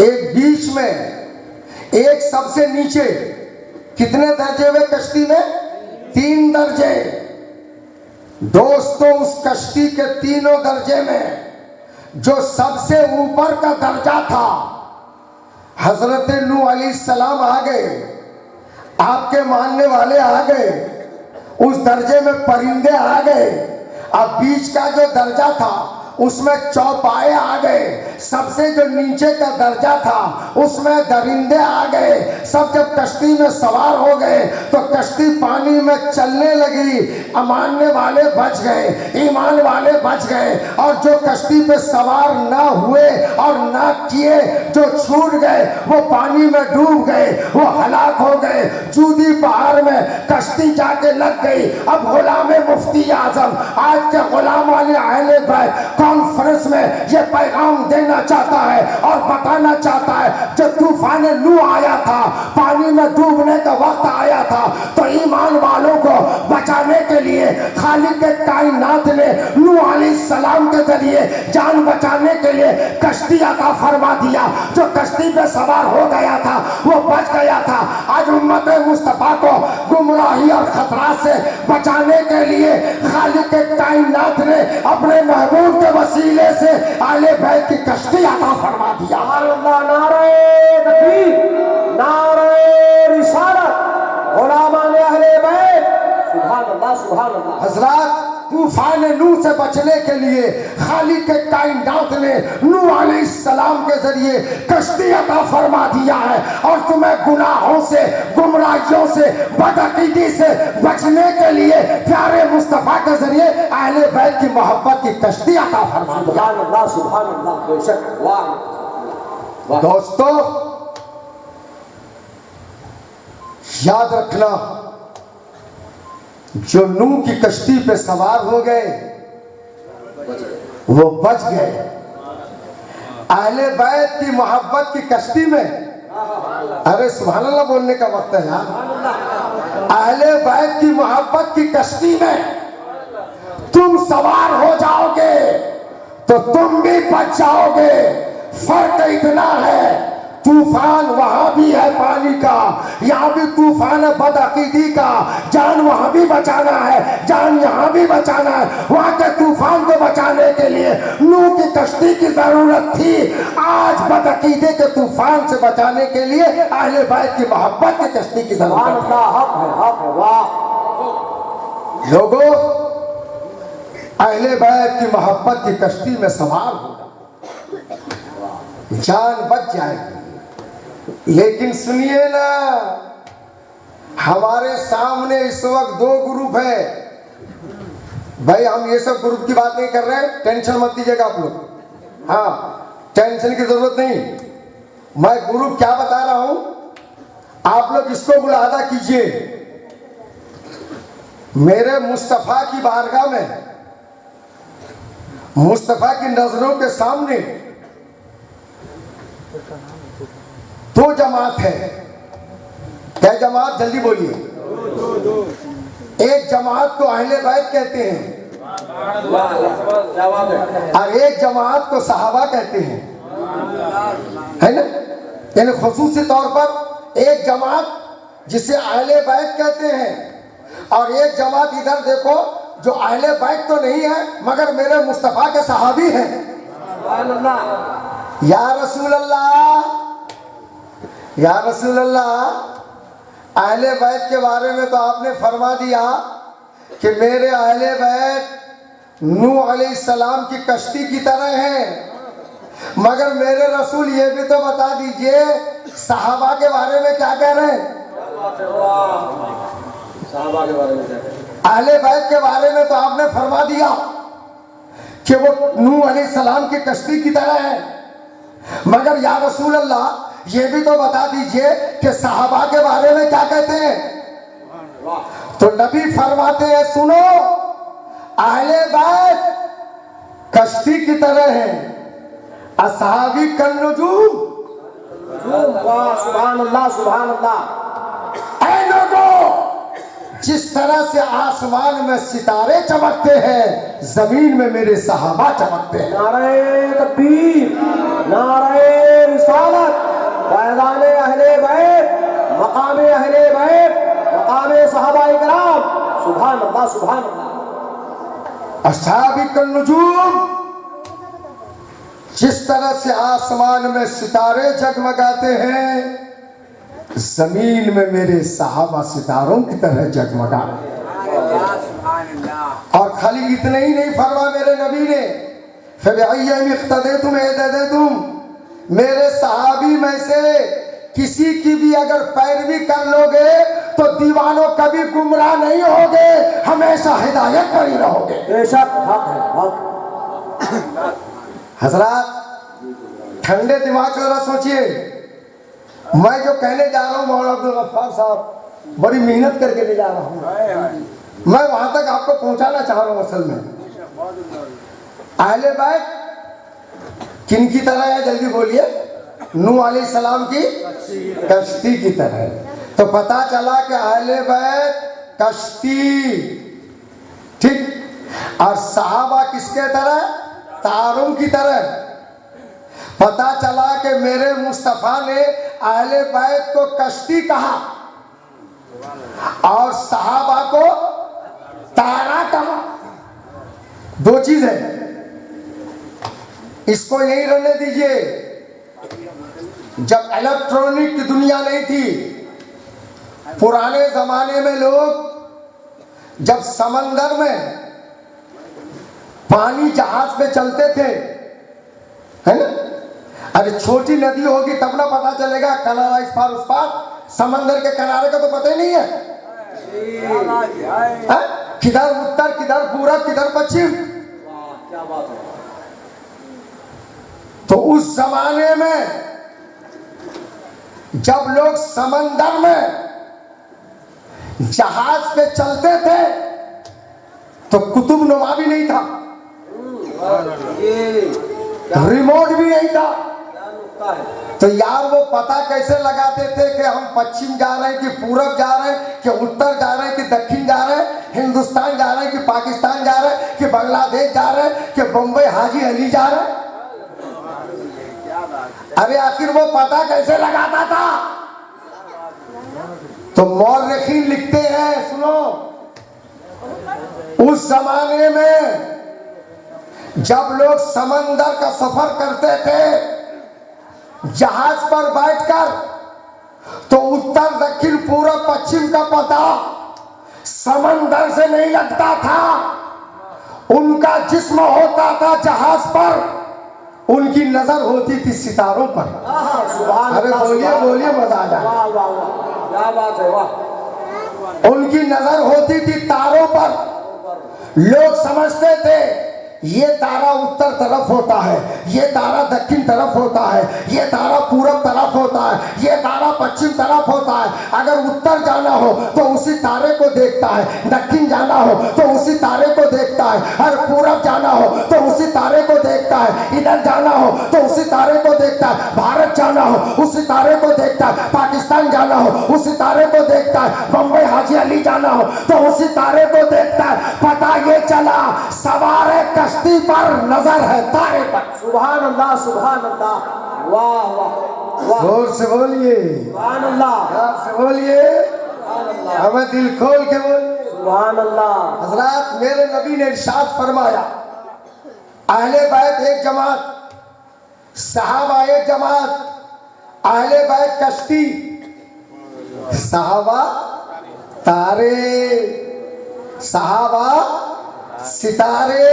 [SPEAKER 3] एक बीच में, एक सबसे नीचे। कितने दर्जे हुए कश्ती में? 3 दर्जे। दोस्तों उस कश्ती के तीनों दर्जे में जो सबसे ऊपर का दर्जा था, हजरत नूह अलैहिस्सलाम आ गए, आपके मानने वाले आ गए, उस दर्जे में परिंदे आ गए। अब बीच का जो दर्जा था उसमें चौपाए आ गए, सबसे जो नीचे का दर्जा था उसमें दरिंदे आ गए। सब जब कश्ती में सवार हो गए तो कश्ती पानी में चलने लगी। अमानने वाले बच गए, ईमान वाले बच गए, और जो कश्ती पे सवार ना हुए और ना किए, जो छूट गए वो पानी में डूब गए, वो हलाक हो गए। जूदी पहाड़ में कश्ती जाके लग गई। अब गुलाम मुफ्ती आजम आज के गुलाम वाले अहले बैत कॉन्फ्रेंस में ये पैगाम देना चाहता है और बताना चाहता है, जब तूफान नूह आया था, पानी में डूबने का वक्त आया था, तो ईमान वालों को बचाने के लिए खालिक के कायनात ने नूह अलैहिस्सलाम के जरिए जान बचाने के लिए कश्ती अता फरमा दिया। जो कश्ती पे सवार हो गया था वो बच गया था। आज उम्मत मुस्तफा को गुमराही और खतरा से बचाने के लिए खालिक के कायनात ने अपने महबूब के वसीले से आले बैत की कश्ती अता फरमा दिया।
[SPEAKER 1] नारे तकबीर, नारे रिसालत, गुलामान अहले बैत, सुभान अल्लाह, सुभान अल्लाह।
[SPEAKER 3] हजरत तूफान नूह से बचने के लिए खालिक के कायनात ने नूह अलैहिस्सलाम के जरिए कश्ती अता फरमा दिया है। और तुम्हें गुनाहों से, गुमराहियों से, बदअकीदी से बचने के लिए प्यारे मुस्तफा के जरिए अहले बैत की मोहब्बत की कश्ती अता फरमा दिया।
[SPEAKER 1] सुभान अल्लाह, सुभान अल्लाह, बेशक, वाह।
[SPEAKER 3] दोस्तों याद रखना, जो नूह की कश्ती पे सवार हो गए वो बच गए। अहले बैत की मोहब्बत की कश्ती में, अरे सुभान अल्लाह बोलने का वक्त है यार। अहले बैत की मोहब्बत की कश्ती में तुम सवार हो जाओगे तो तुम भी बच जाओगे। फर्क इतना है, तूफान वहां भी है पानी का, यहाँ भी तूफान है बदअकीदी का। जान वहां भी बचाना है, जान यहाँ भी बचाना है। वहां के तूफान को बचाने के लिए नूह की कश्ती की जरूरत थी। आज बदअकीदे के तूफान से बचाने के लिए अहले बैत की मोहब्बत की कश्ती की जरूरत है।
[SPEAKER 1] हक है, वाह।
[SPEAKER 3] लोगों, अहले बैत की मोहब्बत की कश्ती में सवार होगा, जान बच जाएगी। लेकिन सुनिए ना, हमारे सामने इस वक्त 2 ग्रुप है। भाई हम ये सब ग्रुप की बात नहीं कर रहे हैं, टेंशन मत दीजिएगा आप लोग। हाँ, टेंशन की जरूरत नहीं। मैं ग्रुप क्या बता रहा हूं, आप लोग इसको मुलाहजा कीजिए। मेरे मुस्तफा की बारगाह में, मुस्तफा की नजरों के सामने 2 जमात है। क्या जमात, जल्दी बोलिए। एक जमात को अहले बैत कहते हैं और एक जमात को सहाबा कहते हैं, है ना। यानी खुसूसी तौर पर एक जमात जिसे अहले बैत कहते हैं और एक जमात इधर देखो जो अहले बैत तो नहीं है मगर मेरे मुस्तफा के सहाबी हैं। या रसूल अल्लाह, या रसूल अल्लाह, अहले बैत के बारे में तो आपने फरमा दिया कि मेरे अहले बैत नूह अलैहिस्सलाम की कश्ती की तरह हैं, मगर मेरे रसूल ये भी तो बता दीजिए सहाबा के बारे में क्या कह रहे हैं।
[SPEAKER 1] सहाबा के बारे में क्या कह रहे हैं?
[SPEAKER 3] अहले बैत के बारे में तो आपने फरमा दिया कि वो नूह अलैहिस्सलाम की कश्ती की तरह है, मगर या रसूल अल्लाह ये भी तो बता दीजिए कि सहाबा के बारे में क्या कहते हैं। तो नबी फरमाते हैं सुनो, अहले बैत कश्ती की तरह है, असहाबी कन्नुजूम।
[SPEAKER 1] सुभान अल्लाह, सुभान अल्लाह।
[SPEAKER 3] ऐ लोगों, जिस तरह से आसमान में सितारे चमकते हैं जमीन में मेरे सहाबा चमकते हैं।
[SPEAKER 1] नारे तकबीर, नारे रिसालत, फैज़ाने अहले बैत, मकामे अहले बैत, मकामे सहाबा इकराम। सुभान अल्लाह, सुभान अल्लाह।
[SPEAKER 3] असहाबी कन्नुजूम, जिस तरह से आसमान में सितारे जगमगाते हैं जमीन में मेरे सहाबा सितारों की तरह जगमगा। और खाली इतने ही नहीं फरमा मेरे नबी ने, तुम मेरे सहाबी में से किसी की भी अगर पैरवी कर लोगे तो दीवानों कभी गुमराह नहीं होगे, हमेशा हिदायत पर ही रहोगे।
[SPEAKER 1] बेशक हक है, हक।
[SPEAKER 3] हजरात ठंडे दिमाग से जरा सोचिए, मैं जो कहने जा रहा हूँ मौलाना अब्दुल गफ्फार साहब बड़ी मेहनत करके ले जा रहा हूँ, मैं वहां तक आपको पहुंचाना चाह रहा हूँ। असल में अहले बैत किन की तरह है, जल्दी बोलिए। नूह अलैहिस्सलाम की कश्ती की तरह। तो पता चला कि अहले बैत कश्ती, ठीक, और सहाबा किसके तरह, तारों की तरह। पता चला कि मेरे मुस्तफा ने अहले बैत को कश्ती कहा और सहाबा को तारा कहा। दो चीज है, इसको यही रहने दीजिए। जब इलेक्ट्रॉनिक की दुनिया नहीं थी, पुराने जमाने में लोग जब समंदर में पानी जहाज पे चलते थे, है ना, अरे छोटी नदी होगी तब ना पता चलेगा किनारा इस पार उस पार, समंदर के किनारे का तो पता ही नहीं है, किधर उत्तर किधर पूरब किधर पश्चिम।
[SPEAKER 1] क्या बात है।
[SPEAKER 3] तो उस जमाने में जब लोग समंदर में जहाज पे चलते थे तो कुतुब नुमा भी नहीं था, रिमोट भी नहीं था। तो यार वो पता कैसे लगाते थे कि हम पश्चिम जा रहे हैं कि पूरब जा रहे हैं कि उत्तर जा रहे हैं कि दक्षिण जा रहे हैं, हिंदुस्तान जा रहे हैं कि पाकिस्तान जा रहे हैं कि बांग्लादेश जा रहे हैं कि बम्बई हाजी अली जा रहे हैं। अरे आखिर वो पता कैसे लगाता था। तो मौर्रिखीन लिखते हैं, सुनो, उस जमाने में जब लोग समंदर का सफर करते थे जहाज पर बैठकर, तो उत्तर दक्षिण पूर्व पश्चिम का पता समंदर से नहीं लगता था। उनका जिस्म होता था जहाज पर, उनकी नजर होती थी सितारों पर। अरे बोलिए बोलिए, मजा आ जाए।
[SPEAKER 1] क्या बात है, वाह।
[SPEAKER 3] उनकी नजर होती थी तारों पर। लोग समझते थे ये तारा उत्तर तरफ होता है, ये तारा दक्षिण तरफ होता है, ये तारा पूरब तरफ होता है, ये तारा पश्चिम तरफ होता है। अगर उत्तर जाना हो तो उसी तारे को देखता है, दक्षिण जाना हो तो उसी तारे को देखता है, और पूरब जाना हो तो उसी तारे को देखता है, इधर जाना हो तो उसी तारे को देखता है, भारत जाना हो उसी तारे को देखता है, पाकिस्तान जाना हो उसी तारे को देखता है, बम्बई हाजी अली जाना हो तो उसी तारे को देखता है। पता ये चला सवार कश्ती पर नजर है तारे पर।
[SPEAKER 1] सुभान अल्लाह, सुभान अल्लाह, वाह वाह वाह,
[SPEAKER 3] जोर से बोलिए,
[SPEAKER 1] सुभान अल्लाह,
[SPEAKER 3] प्यार से बोलिए, हमें दिल खोल के बोलिए।
[SPEAKER 1] सुभान अल्लाह।
[SPEAKER 3] हजरत मेरे नबी ने इरशाद फरमाया, अहले बैत एक जमात, सहाबा एक जमात, अहले बैत कश्ती, सहाबा तारे, सहाबा सितारे।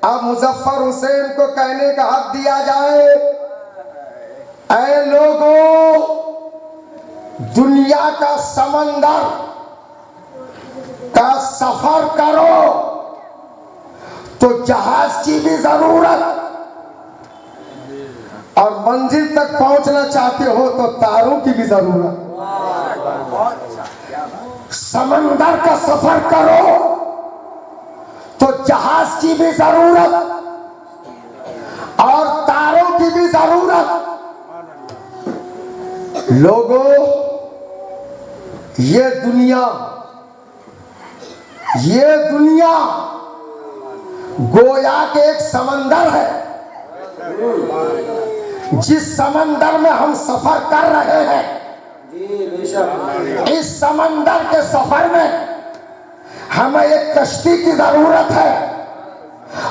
[SPEAKER 3] अब मुजफ्फर हुसैन को कहने का हक दिया जाए, ऐ लोगों, दुनिया का समंदर का सफर करो तो जहाज की भी जरूरत, और मंजिल तक पहुंचना चाहते हो तो तारों की भी जरूरत। समंदर का सफर करो तो जहाज की भी जरूरत और तारों की भी जरूरत। लोगों, ये दुनिया गोया के एक समंदर है, जिस समंदर में हम सफर कर रहे हैं। इस समंदर के सफर में हमें एक कश्ती की जरूरत है,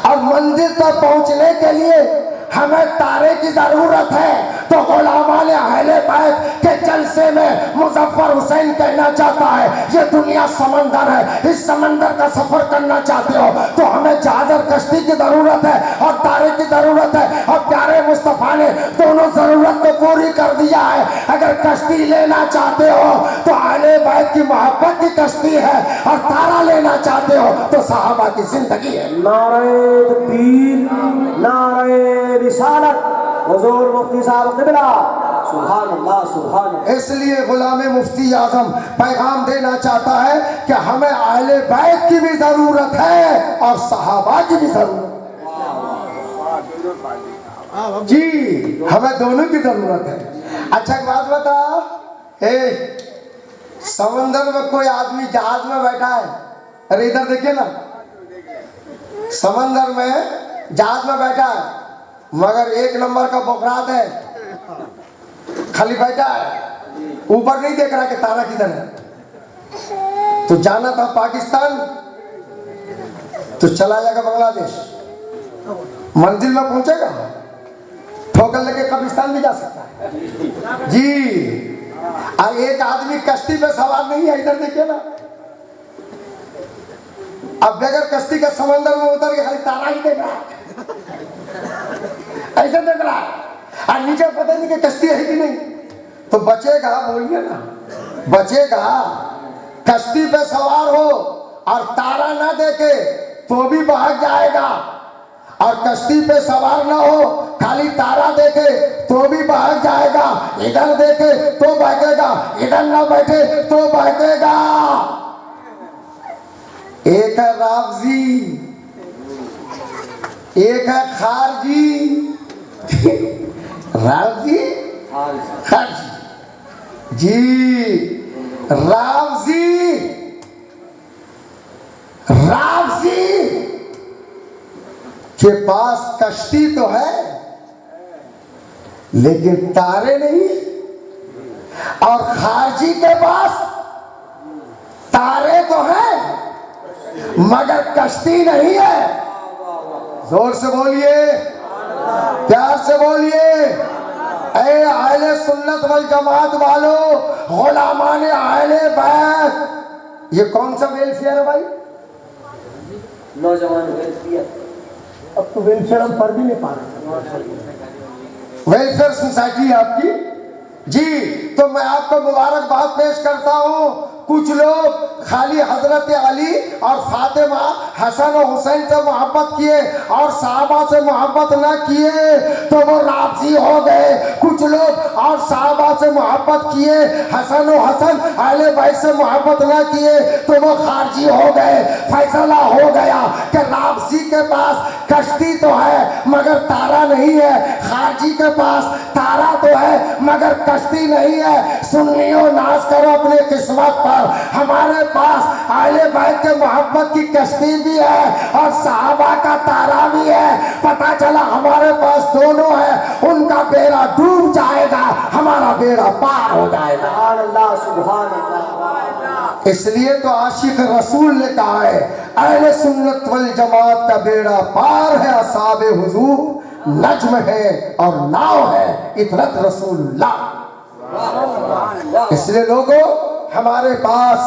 [SPEAKER 3] और मंजिल तक पहुंचने के लिए हमें तारे की जरूरत है। तो गुलामाने अहले बैत के जलसे में मुजफ्फर हुसैन कहना चाहता है, ये दुनिया समंदर है, इस समंदर का सफर करना चाहते हो तो हमें जहाज और कश्ती की जरूरत है और तारे की जरूरत है। और प्यारे मुस्तफा ने दोनों जरूरत को पूरी कर दिया है। अगर कश्ती लेना चाहते हो तो अहले बैत की मोहब्बत की कश्ती है, और तारा लेना चाहते हो तो सहाबा की जिंदगी है।
[SPEAKER 1] नारे तकबीर, नारे रिसालत, हुजूर मुफ्ती साहब क़िबला, सुभान अल्लाह, सुभान अल्लाह।
[SPEAKER 3] इसलिए गुलाम मुफ्ती आजम पैगाम देना चाहता है कि हमें अहले बैत की भी जरूरत है और सहाबा की भी जरूरत जी, हमें दोनों की जरूरत है। अच्छा एक बात बता, समंदर में कोई आदमी जहाज में बैठा है, अरे इधर देखिए ना, समंदर में जहाज में बैठा है, मगर एक नंबर का बोखरात है, खाली बैठा है, ऊपर नहीं देख रहा कि तारा किधर है। तो जाना था पाकिस्तान तो चला जाएगा बांग्लादेश, मंजिल में पहुंचेगा, ठोकर लेके कब्रिस्तान भी जा सकता है जी। और एक आदमी कश्ती पे सवार नहीं है, इधर देखिए ना, अब बगैर कश्ती के समंदर में उतर के खाली तारा ही देख रहा है, ऐसे देख रहा है, और नीचे पता नहीं कि कश्ती है कि नहीं। तो बचेगा, बोलिए ना, बचेगा। कश्ती पे सवार हो और तारा ना देखे तो भी भाग जाएगा, और कश्ती पे सवार ना हो खाली तारा देखे तो भी भाग जाएगा। इधर देखे तो भागेगा, इधर ना बैठे तो भागेगा। एक है रावजी, एक है खारजी। रावजी, खारजी जी। रावजी, रावजी के पास कश्ती तो है लेकिन तारे नहीं, और खारजी के पास तारे तो है मगर कश्ती नहीं है। जोर से बोलिए, प्यार से बोलिए। ऐ अहले सुन्नत वल जमात वालों, गुलामाने अहले बैत, ये कौन सा वेलफेयर है भाई?
[SPEAKER 1] नौजवान वेलफेयर। अब तो वेलफेयर हम पढ़ भी नहीं पा रहे।
[SPEAKER 3] वेलफेयर सोसाइटी है आपकी जी। तो मैं आपको मुबारकबाद पेश करता हूँ कुछ लोग खाली हजरत अली और फातिमा हसन और हुसैन से मोहब्बत किए और साहबा से मोहब्बत न किए तो वो राफजी हो गए। कुछ लोग और साहबा से मोहब्बत किए, हसन और हसन अहले बैत से मोहब्बत न किए तो वो खारजी हो गए। फैसला हो गया कि राफजी के पास कश्ती तो है मगर तारा नहीं है, खारजी के पास तारा तो है मगर कश्ती नहीं है। सुन्नियों नाज करो अपने किस्मत पर, हमारे पास अहले बैत के मोहब्बत की कश्ती भी है और सहाबा का तारा भी है। पता चला हमारे पास दोनों है, उनका बेड़ा डूब जाएगा, हमारा बेड़ा पार हो जाएगा।
[SPEAKER 1] अल्लाह सुभान अल्लाह।
[SPEAKER 3] इसलिए तो आशिक रसूल ने कहा है अहले सुन्नत वल जमात का बेड़ा पार है, असहाबे हुजूर नज्म है और नाव है इतरत रसूलुल्लाह। इसलिए लोगों हमारे पास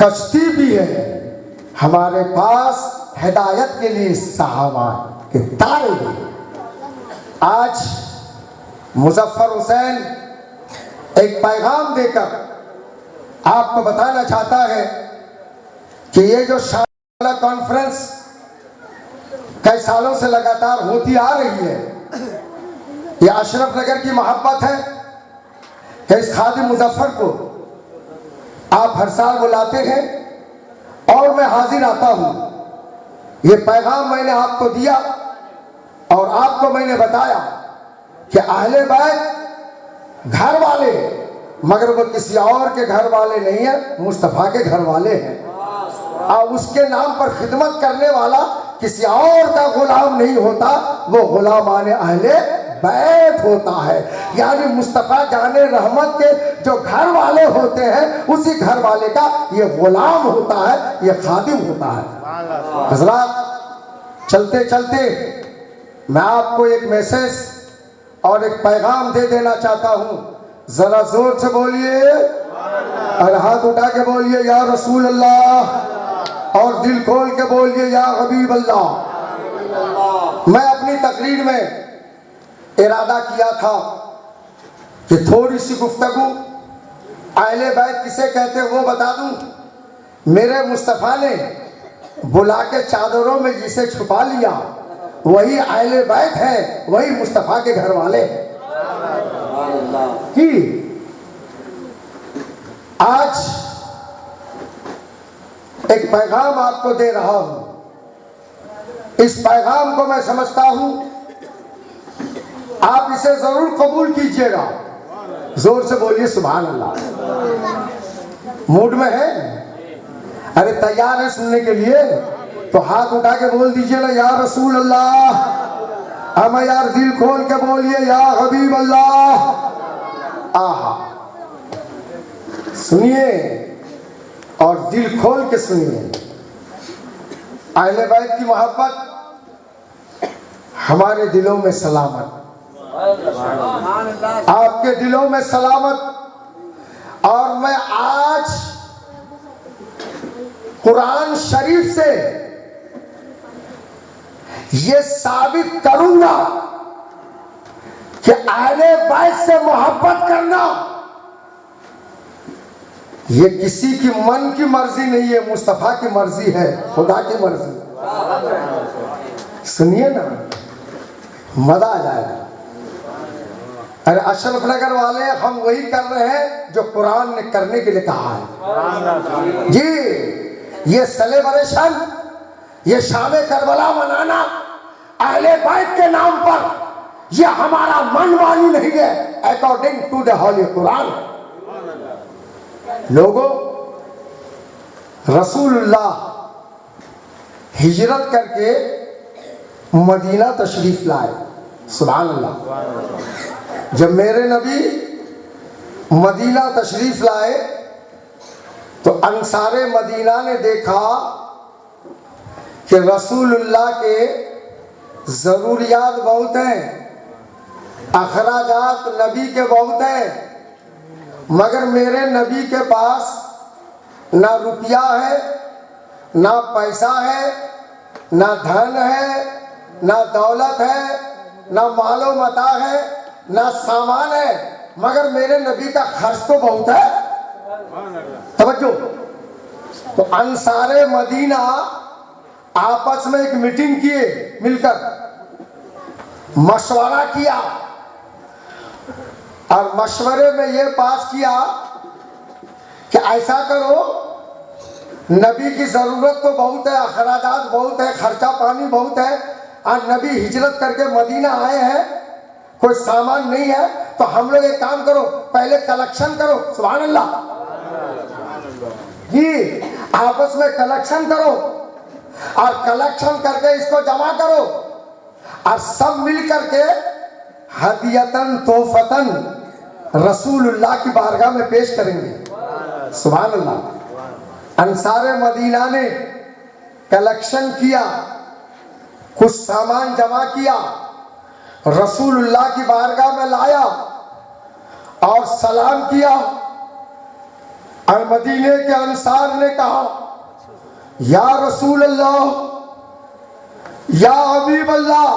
[SPEAKER 3] कश्ती भी है, हमारे पास हिदायत के लिए सहाबा के तारे भी। आज मुजफ्फर हुसैन एक पैगाम देकर आपको बताना चाहता है कि ये जो शाला कॉन्फ्रेंस कई सालों से लगातार होती आ रही है, ये अशरफ नगर की मोहब्बत है कि इस खादिम मुजफ्फर को आप हर साल बुलाते हैं और मैं हाजिर आता हूं। ये पैगाम मैंने आपको दिया और आपको मैंने बताया कि अहले बैत घर वाले, मगर वो किसी और के घर वाले नहीं है, मुस्तफा के घर वाले हैं। और उसके नाम पर खिदमत करने वाला किसी और का गुलाम नहीं होता, वो गुलाम आने अहले बैत होता है। यानी मुस्तफा जाने रहमत के जो घर वाले होते हैं उसी घर वाले का ये गुलाम होता है, ये खादिम होता है। हजरात चलते चलते मैं आपको एक मैसेज और एक पैगाम दे देना चाहता हूं। जरा जोर से बोलिए और हाथ उठा के बोलिए या रसूल अल्लाह, और दिल खोल के बोलिए या हबीब अल्लाह। मैं अपनी तकरीर में इरादा किया था कि थोड़ी सी गुफ्तगू अहले बैत किसे कहते हैं वो बता दूं। मेरे मुस्तफ़ा ने बुला के चादरों में जिसे छुपा लिया वही अहले बैत है, वही मुस्तफ़ा के घर वाले हैं। कि आज एक पैगाम आपको दे रहा हूं। इस पैगाम को मैं समझता हूं आप इसे जरूर कबूल कीजिएगा। जोर से बोलिए सुभान अल्लाह। मूड में है? अरे तैयार है सुनने के लिए? तो हाथ उठा के बोल दीजिए ना या रसूल अल्लाह। हमें यार दिल खोल के बोलिए या हबीब अल्लाह। आहा, सुनिए और दिल खोल के सुनिए। अहले बैत की मोहब्बत हमारे दिलों में सलामत, आपके दिलों में सलामत। और मैं आज कुरान शरीफ से ये साबित करूंगा कि अहले बैत से मोहब्बत करना ये किसी की मन की मर्जी नहीं है, मुस्तफा की मर्जी है, खुदा की मर्जी। सुनिए ना, मजा आ जाएगा। अरे अशरफ नगर वाले हम वही कर रहे हैं जो कुरान ने करने के लिए कहा है जी। ये सेलिब्रेशन, ये शामे करबला मनाना अहले बैत के नाम पर, ये हमारा मनमानी नहीं है, according to the holy Quran. लोगों, रसूलुल्लाह हिजरत करके मदीना तशरीफ लाए। सुभान अल्लाह। जब मेरे नबी मदीना तशरीफ लाए तो अंसारे मदीना ने देखा कि रसूलुल्लाह के ज़रूरियात बहुत हैं, अखराजात नबी के बहुत हैं, मगर मेरे नबी के पास ना रुपया है, ना पैसा है, ना धन है, ना दौलत है, ना मालो मता है, ना सामान है, मगर मेरे नबी का खर्च तो बहुत है। तवज्जो। तो अंसारे मदीना आपस में एक मीटिंग किए, मिलकर मशवरा किया और मशवरे में यह पास किया कि ऐसा करो, नबी की जरूरत तो बहुत है, अखराजात बहुत है, खर्चा पानी बहुत है, और नबी हिजरत करके मदीना आए हैं, कोई सामान नहीं है, तो हम लोग एक काम करो, पहले कलेक्शन करो। सुभान अल्लाह जी, आपस में कलेक्शन करो और कलेक्शन करके इसको जमा करो और सब मिल करके हदियतन तोहफतन रसूलुल्लाह की बारगाह में पेश करेंगे। सुभान अल्लाह। अंसारे मदीना ने कलेक्शन किया, कुछ सामान जमा किया, रसूलुल्लाह की बारगाह में लाया और सलाम किया। और मदीने के अंसार ने कहा, या रसूल अल्लाह, या हबीब अल्लाह,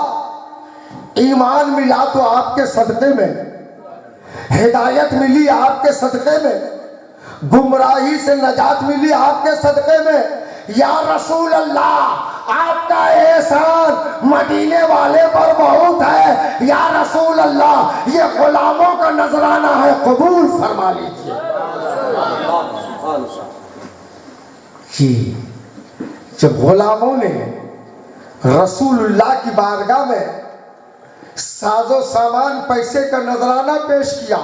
[SPEAKER 3] ईमान मिला तो आपके सदक़े में, हिदायत मिली आपके सदक़े में, गुमराही से नजात मिली आपके सदक़े में। या रसूल अल्लाह, आपका एहसान मदीने वाले पर बहुत है। या रसूल अल्लाह, ये गुलामों का नजराना है, कबूल फरमा लीजिए। जब गुलामों ने रसूलुल्लाह की बारगाह में साजो सामान पैसे का नजराना पेश किया,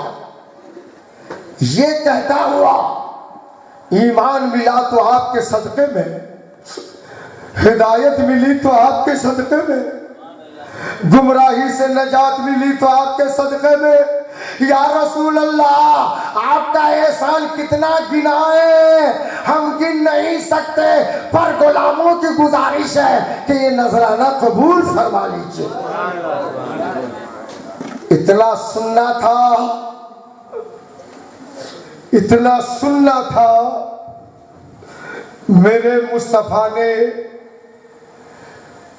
[SPEAKER 3] ये कहता हुआ, ईमान मिला तो आपके सदक़े में, हिदायत मिली तो आपके सदक़े में, गुमराही से नजात मिली तो आपके सदक़े में। या रसूल अल्लाह, आपका एहसान कितना गिनाए, हम गिन नहीं सकते, पर गुलामों की गुजारिश है कि ये नजराना कबूल फरमा लीजिए। इतना सुनना था, इतना सुनना था, मेरे मुस्तफा ने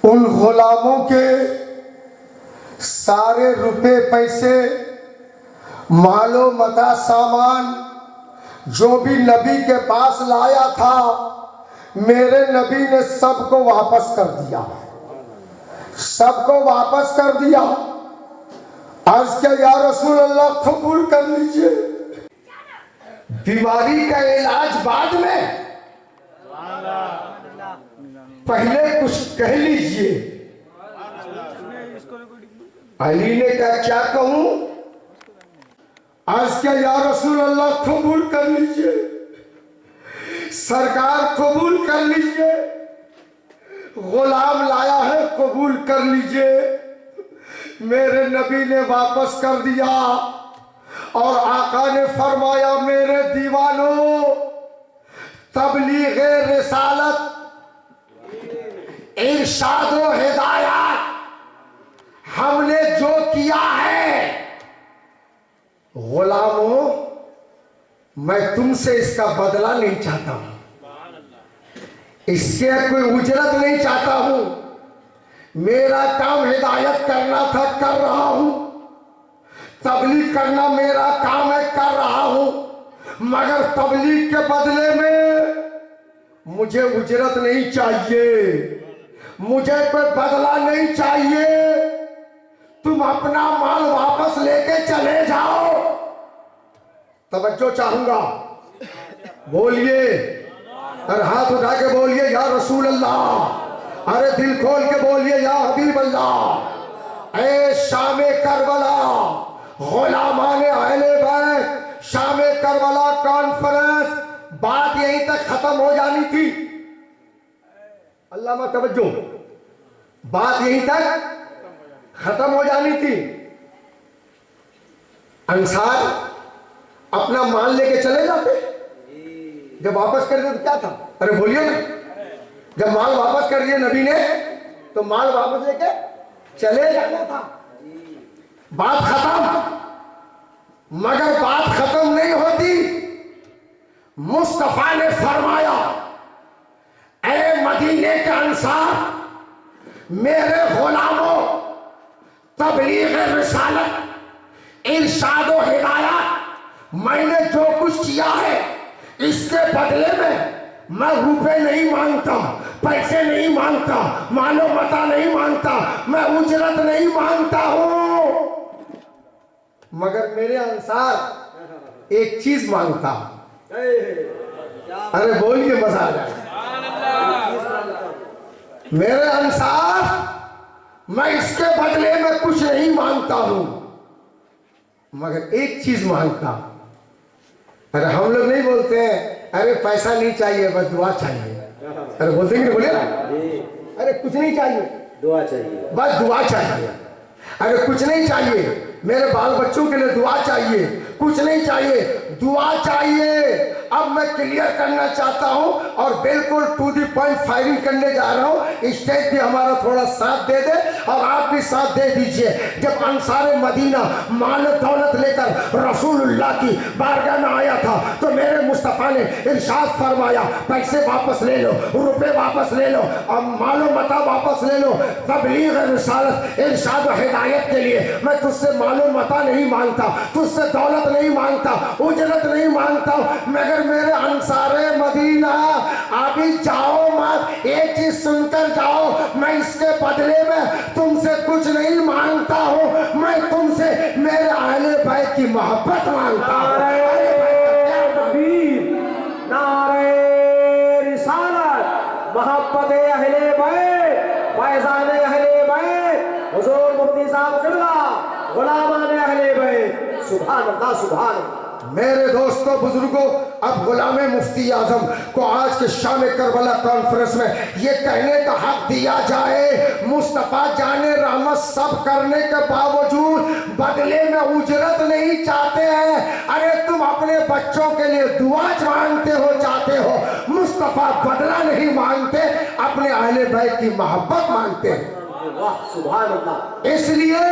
[SPEAKER 3] उन गुलामों के सारे रुपए पैसे, मालो मता सामान जो भी नबी के पास लाया था, मेरे नबी ने सबको वापस कर दिया, सबको वापस कर दिया। अर्ज किया, या रसूल अल्लाह, कबूल कर लीजिए। बीमारी का इलाज बाद में, पहले कुछ कह लीजिए। अली ने कहा, क्या कहूं? आज क्या, या रसूल अल्लाह, कबूल कर लीजिए, सरकार कबूल कर लीजिए, गुलाम लाया है, कबूल कर लीजिए। मेरे नबी ने वापस कर दिया और आका ने फरमाया, मेरे दीवानों, तबलीग रिसालत, इरशाद व हिदायत हमने जो किया है, गुलामों, मैं तुमसे इसका बदला नहीं चाहता हूं, इससे कोई उजरत नहीं चाहता हूं। मेरा काम हिदायत करना था, कर रहा हूं, तबलीग करना मेरा काम है, कर रहा हूं, मगर तबलीग के बदले में मुझे उजरत नहीं चाहिए, मुझे कोई बदला नहीं चाहिए। तुम अपना माल वापस लेके चले जाओ। तवज्जो चाहूंगा, बोलिए और हाथ उठा के बोलिए, या रसूल अल्लाह। अरे दिल खोल के बोलिए, या हबीब अल्लाह। ए शामे करबला, गुलामान अहले बैत, शामे करबला कॉन्फ्रेंस, बात यहीं तक खत्म हो जानी थी। अल्लाह में तवज्जो, बात यहीं तक खत्म हो जानी थी। अंसार अपना माल लेके चले जाते, जब वापस कर दिया तो क्या था? अरे बोलिए ना, जब माल वापस कर दिया नबी ने, तो माल वापस लेके चले जाना था, बात खत्म। मगर बात खत्म नहीं होती। मुस्तफा ने फरमाया, ऐ मदीने के अंसार, मेरे गुलामों, तबलीग रिसालत, इरशाद व हिदायत, मैंने जो कुछ किया है, इसके बदले में मैं रुपए नहीं मांगता, पैसे नहीं मांगता, मालो मता नहीं मांगता, मैं उजरत नहीं मांगता हूं, मगर मेरे अनुसार एक चीज मांगता। अरे बोलिए, मजा आ जाए। मेरे अनुसार मैं इसके बदले में कुछ नहीं मांगता हूं, मगर एक चीज मांगता। अरे हम लोग नहीं बोलते हैं अरे पैसा नहीं चाहिए, बस दुआ चाहिए। अरे बोलते हैं कि बोलिए ना, अरे कुछ नहीं चाहिए,
[SPEAKER 1] दुआ चाहिए,
[SPEAKER 3] बस दुआ चाहिए। अरे कुछ नहीं चाहिए, मेरे बाल बच्चों के लिए दुआ चाहिए, कुछ नहीं चाहिए, दुआ चाहिए। अब मैं क्लियर करना चाहता हूं और बिल्कुल टू दी पॉइंट फायरिंग करने जा रहा हूं। स्टेज भी हमारा थोड़ा साथ दे दे और आप भी साथ दे दीजिए। जब अंसार मदीना माल दौलत लेकर रसूलुल्लाह की बारगाह में आया था तो मेरे मुस्तफ़ा ने इरशाद फरमाया, पैसे वापस ले लो, रुपए वापस ले लो, अब मालो मता वापस ले लो, तबलीग रिसालत इरशाद व हिदायत के लिए मैं तुझसे मालो मता नहीं मांगता, तुझसे दौलत नहीं मांगता, उजरत नहीं मांगता, मगर मेरे अंसारे मदीना अभी जाओ मत, एक चीज सुनकर जाओ, मैं इसके बदले में तुमसे कुछ नहीं मांगता हूं, मैं तुमसे मेरे अहले बैत की मोहब्बत मांगता हूं।
[SPEAKER 1] नारे रिसालत, मोहब्बत अहले बैत, फैज़ान अहले बैत, हुजूर मुफ्ती साहब किबला, गुलामान अहले बैत, सुभान अल्लाह, सुभान अल्लाह।
[SPEAKER 3] मेरे दोस्तों बुजुर्गों, अब गुलाम मुफ्ती आजम को आज के शाम करबला कॉन्फ्रेंस में ये कहने का हक दिया जाए, मुस्तफ़ा जाने रहमत सब करने के बावजूद बदले में उजरत नहीं चाहते हैं। अरे तुम अपने बच्चों के लिए दुआ मांगते हो, चाहते हो, मुस्तफ़ा बदला नहीं मांगते, अपने अहले बैत की मोहब्बत मांगते हैं।
[SPEAKER 1] वाह, सुभान अल्लाह।
[SPEAKER 3] इसलिए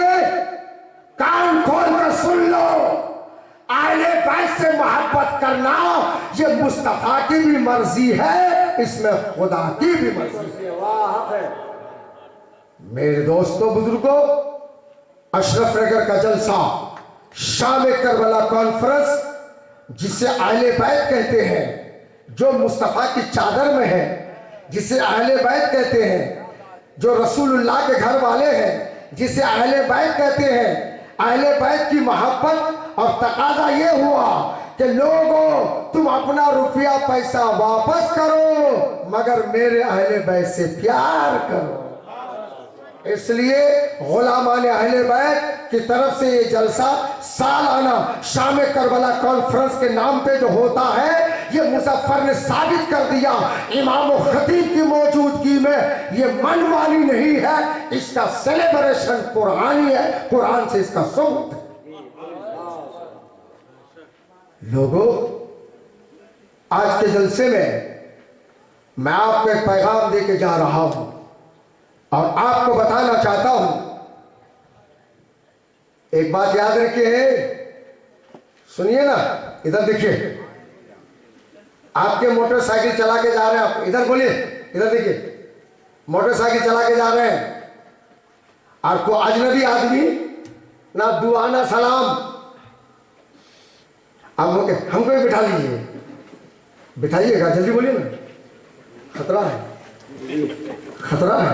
[SPEAKER 3] कान खोल कर सुन लो, अहले बैत से मोहब्बत करना ये मुस्तफा की भी मर्जी है, इसमें खुदा की भी मर्जी है। मेरे दोस्तों बुजुर्गों, अशरफ नगर का जलसा शाम करबला कॉन्फ्रेंस, जिसे अहले बैत कहते हैं, जो मुस्तफा की चादर में है, जिसे अहले बैत कहते हैं, जो रसूलुल्लाह के घर वाले हैं, जिसे अहले बैत कहते हैं। अहले बैत की मोहब्बत और तकाजा ये हुआ कि लोगों तुम अपना रुपया पैसा वापस करो, मगर मेरे अहले बैत से प्यार करो। इसलिए गुलामान अहले बैत की तरफ से ये जलसा सालाना शाम करबला कॉन्फ्रेंस के नाम पे जो होता है, ये मुजफ्फर ने साबित कर दिया, इमाम और खतीब की मौजूदगी में ये मनमानी नहीं है, इसका सेलिब्रेशन कुरानी है, कुरान से इसका सबूत है। लोगों, आज के जलसे में मैं आपको एक पैगाम दे के जा रहा हूं और आपको बताना चाहता हूं। एक बात याद रखिए, सुनिए ना, इधर देखिए, आपके मोटरसाइकिल चला के जा रहे हैं, आप इधर बोलिए, इधर देखिए, मोटरसाइकिल चला के जा रहे हैं, आपको अजनबी आदमी ना दुआ ना सलाम, आप हमको भी बिठा लीजिए, बिठाइएगा, जल्दी बोलिए ना, खतरा है, खतरा है,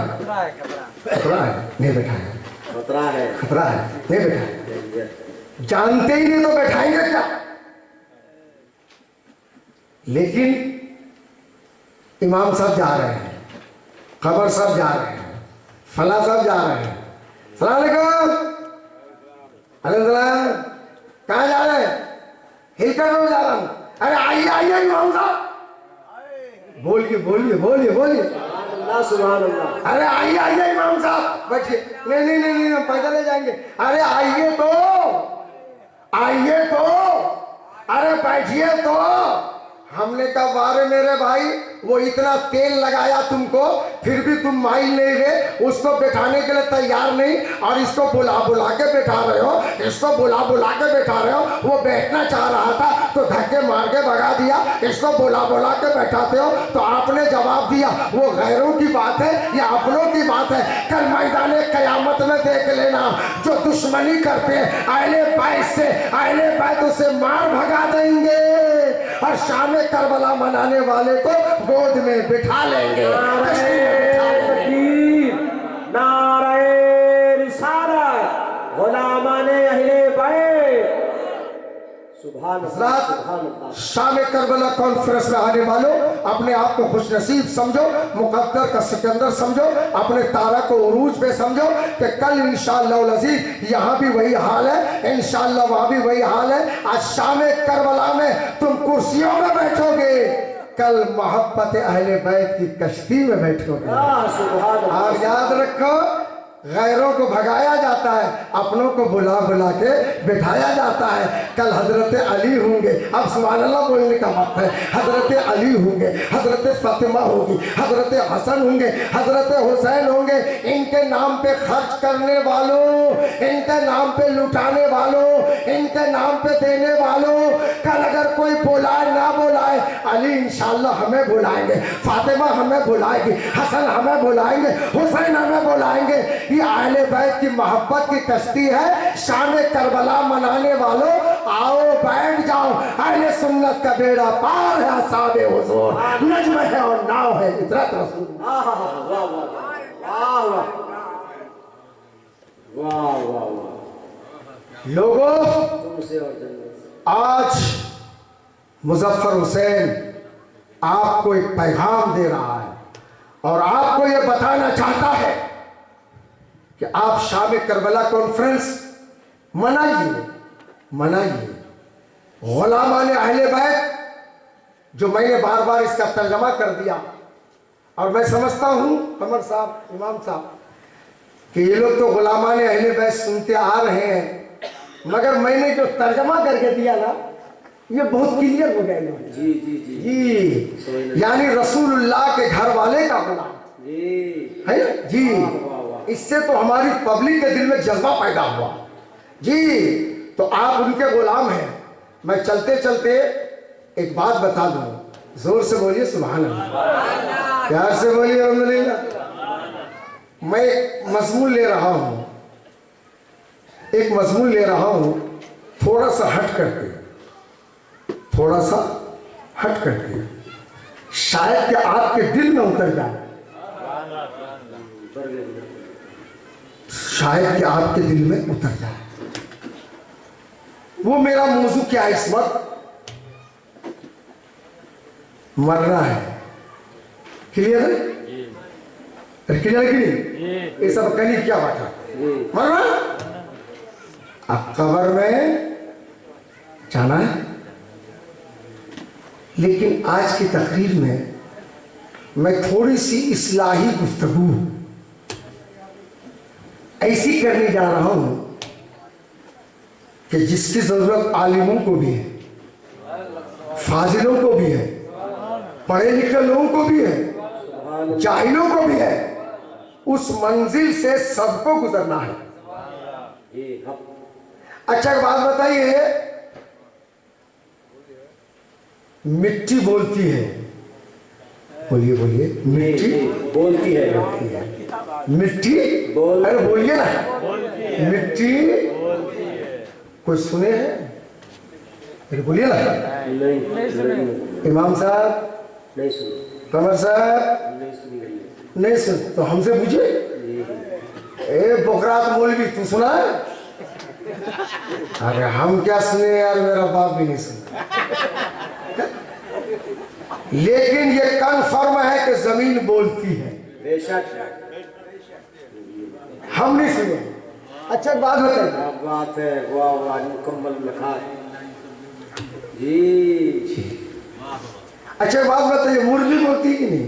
[SPEAKER 3] खतरा है, नहीं बैठाएगा,
[SPEAKER 1] खतरा है,
[SPEAKER 3] खतरा है, नहीं बैठाएगा, जानते ही नहीं तो बैठाएंगे क्या। लेकिन इमाम साहब जा रहे हैं, खबर साहब जा रहे हैं, फला साहब जा रहे हैं, सलाम अलैकुम, अलैकुम, कहाँ जा रहे हैं, हिलकर रोज जा रहा हूं, अरे आइए आइए इमाम साहब, बोलिए बोलिए बोलिए बोलिए,
[SPEAKER 1] सुभान अल्लाह।
[SPEAKER 3] अरे आइए आइए इमाम साहब, बैठिए, नहीं नहीं नहीं नहीं, हम पैदल ले जाएंगे, अरे आइए तो, आइए तो, अरे बैठिए तो। हमने कहा वारे मेरे भाई, वो इतना तेल लगाया तुमको, फिर भी तुम माइल नहीं गए, उसको बैठाने के लिए तैयार नहीं, और इसको बुला बुला के बैठा रहे हो, इसको बुला बुला के बैठा रहे हो, वो बैठना चाह रहा था तो धक्के मार के भगा दिया, इसको बुला बुला के बैठाते हो, तो आपने जवाब दिया वो गैरों की बात है या अपनों की बात है। कल मैदान कयामत में देख लेना, जो दुश्मनी करते हैं अहले बैत से, अहले बैत उसे मार भगा देंगे, और शाम करबला मनाने वाले को गोद में बिठा लेंगे, कश्ती में बिठा लेंगे।
[SPEAKER 1] नारे रिसालत गुलामाने अहले बैत। सुभान अल्लाह, सुभान अल्लाह।
[SPEAKER 3] शाम करबला कॉन्फ्रेंस में आने वालों, अपने आप को खुश नसीब समझो, मुकद्दर का सिकंदर समझो, अपने तारा को उरूज पे समझो कि कल इंशाअल्लाह अज़ीज़ यहाँ भी वही हाल है, इंशाअल्लाह वहाँ भी वही हाल है। आज शाम करबला में तुम कुर्सियों में बैठोगे, कल मोहब्बत अहले बैत की कश्ती में बैठोगे। और याद रखो, गैरों को भगाया जाता है, अपनों को बुला बुला के बिठाया जाता है। कल हजरत अली होंगे, अब सुभान अल्लाह बोलने का वक्त है। हजरत अली होंगे, हजरत फातिमा होगी, हजरत हसन होंगे, हजरत हुसैन होंगे। इनके नाम पे खर्च करने वालों, इनके नाम पे लुटाने वालों, इनके नाम पे देने वालों, कल अगर कोई बुलाए ना बुलाए, अली इंशाअल्लाह हमें बुलाएंगे, फातिमा हमें बुलाएगी, हसन हमें बुलाएंगे, हुसैन हमें बुलाएंगे। ये अहले बैत की मोहब्बत की कश्ती है। शाम करबला मनाने वालों, आओ बैठ जाओ, अहले सुन्नत का बेड़ा पार है, असाबे हुजूर नज्म है और नाव है इतरात रसूल। लोगों, आज मुजफ्फर हुसैन आपको एक पैगाम दे रहा है और आपको यह बताना चाहता है कि आप शाम करबला कॉन्फ्रेंस मनाइए, मनाइए। गुलामाने अहले बैत, जो मैंने बार बार इसका तर्जमा कर दिया, और मैं समझता हूँ कमर साहब, इमाम साहब, कि ये लोग तो गुलामाने अहले बैत सुनते आ रहे हैं, मगर मैंने जो तर्जमा करके दिया ना, ये बहुत क्लियर हो गया।
[SPEAKER 1] जी जी जी
[SPEAKER 3] जी, यानी रसूलुल्लाह के घर वाले का गुलाम है जी। इससे तो हमारी पब्लिक के दिल में जज्बा पैदा हुआ जी। तो आप उनके गुलाम हैं। मैं चलते चलते एक बात बता दूं, जोर से बोलिए सुभान अल्लाह, प्यार से बोलिए अल्हम्दुलिल्लाह। मैं एक मजमून ले रहा हूं, एक मजमून ले रहा हूं, थोड़ा सा हट करके, थोड़ा सा हट करके, शायद कि आपके दिल में उतर जाए, शायद कि आपके दिल में उतर जाए। वो मेरा मौजू क्या है इस वक्त? मरना है। क्लियर है? क्लियर कि नहीं? ये सब कहीं क्या बात है? मरना, अब कब्र में जाना है। लेकिन आज की तकरीर में मैं थोड़ी सी इस्लाही गुफ्तगू ऐसी करने जा रहा हूं कि जिसकी जरूरत आलिमों को भी है, फाजिलों को भी है, पढ़े लिखे लोगों को भी है, जाहिलों को भी है। उस मंजिल से सबको गुजरना है। अच्छा बात बताइए, मिट्टी बोलती है, बोलिए बोलिए, मिट्टी
[SPEAKER 1] बोलती है,
[SPEAKER 3] मिट्टी अरे बोलिए ना, मिट्टी कोई सुने हैं? अरे बोलिए ना, इमाम साहब
[SPEAKER 1] नहीं सुनी,
[SPEAKER 3] कमर साहब नहीं सुन, तो हमसे पूछिए। ए बकरात मौलवी, तू सुना है? अरे हम क्या सुने यार, मेरा बाप भी नहीं सुना। लेकिन ये कन्फर्म है कि जमीन बोलती है,
[SPEAKER 1] बेशक
[SPEAKER 3] हम नहीं सुने। अच्छा बात बताइए,
[SPEAKER 1] क्या बात है, वाह वाह, मुकम्मल लिखा जी।
[SPEAKER 3] अच्छा बात बताइए, मुर्गी बोलती है कि नहीं?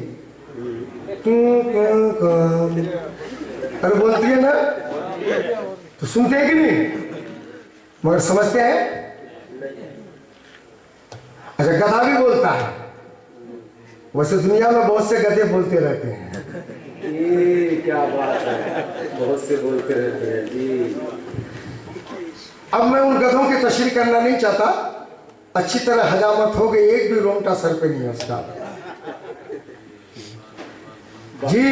[SPEAKER 3] अरे बोलती है ना, तो सुनते हैं कि नहीं? मगर समझते हैं? अच्छा गधा भी बोलता है। वैसे दुनिया में बहुत से गधे बोलते रहते हैं।
[SPEAKER 1] ये क्या बात है, बहुत से बोलते रहते हैं जी।
[SPEAKER 3] अब मैं उन गधों की तशरीह करना नहीं चाहता, अच्छी तरह हजामत हो गई, एक भी रोंगटा सर पे नहीं है उसका जी।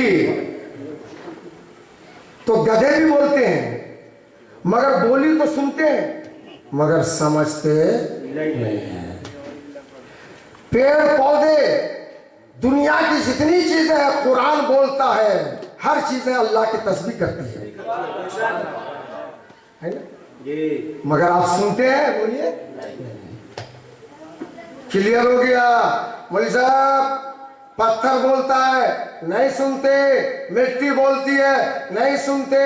[SPEAKER 3] तो गधे भी बोलते हैं, मगर बोली तो सुनते हैं, मगर समझते नहीं है। पेड़ पौधे, दुनिया की जितनी चीजें हैं, कुरान बोलता है हर चीजें अल्लाह की तस्बीह करती है ना? मगर आप सुनते हैं? बोलिए। क्लियर हो गया? मौलवी साहब पत्थर बोलता है, नहीं सुनते। मिट्टी बोलती है, नहीं सुनते।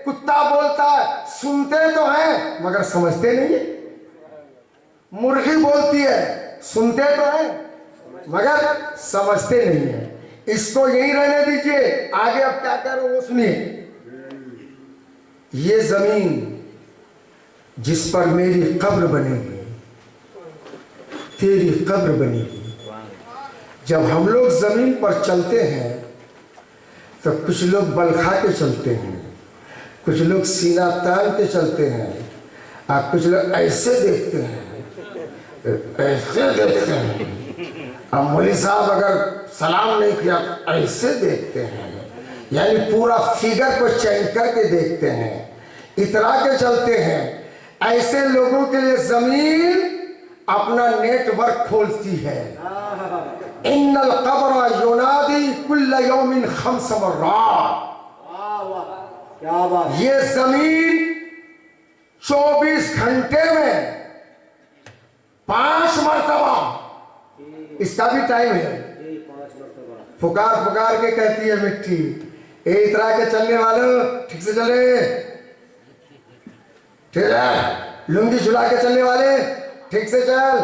[SPEAKER 3] कुत्ता बोलता है, सुनते तो हैं मगर समझते नहीं है। मुर्गी बोलती है, सुनते तो हैं मगर समझते नहीं है। इसको यहीं रहने दीजिए, आगे अब क्या करो वो सुनिए। ये जमीन जिस पर मेरी कब्र बनेगी, तेरी कब्र बनेगी। जब हम लोग जमीन पर चलते हैं तो कुछ लोग बल खा के चलते हैं, कुछ लोग सीना तान के चलते हैं, और कुछ लोग ऐसे देखते हैं, ऐसे देखते हैं। अब मौलवी साहब अगर सलाम नहीं किया ऐसे देखते हैं, यानी पूरा फिगर को चेंज करके देखते हैं, इतरा के चलते हैं। ऐसे लोगों के लिए जमीन अपना नेटवर्क खोलती है। इन्नल कब्र युनादी कुल्ल यौमिन खम्स मर्रात। क्या बात। ये जमीन 24 घंटे में 5 मरतबा, इसका भी टाइम है, पुकार पुकार के कहती है मिट्टी, ए इतरा के चलने वालों ठीक से चले, ठीक है। लुंगी झुला के चलने वाले ठीक से चल,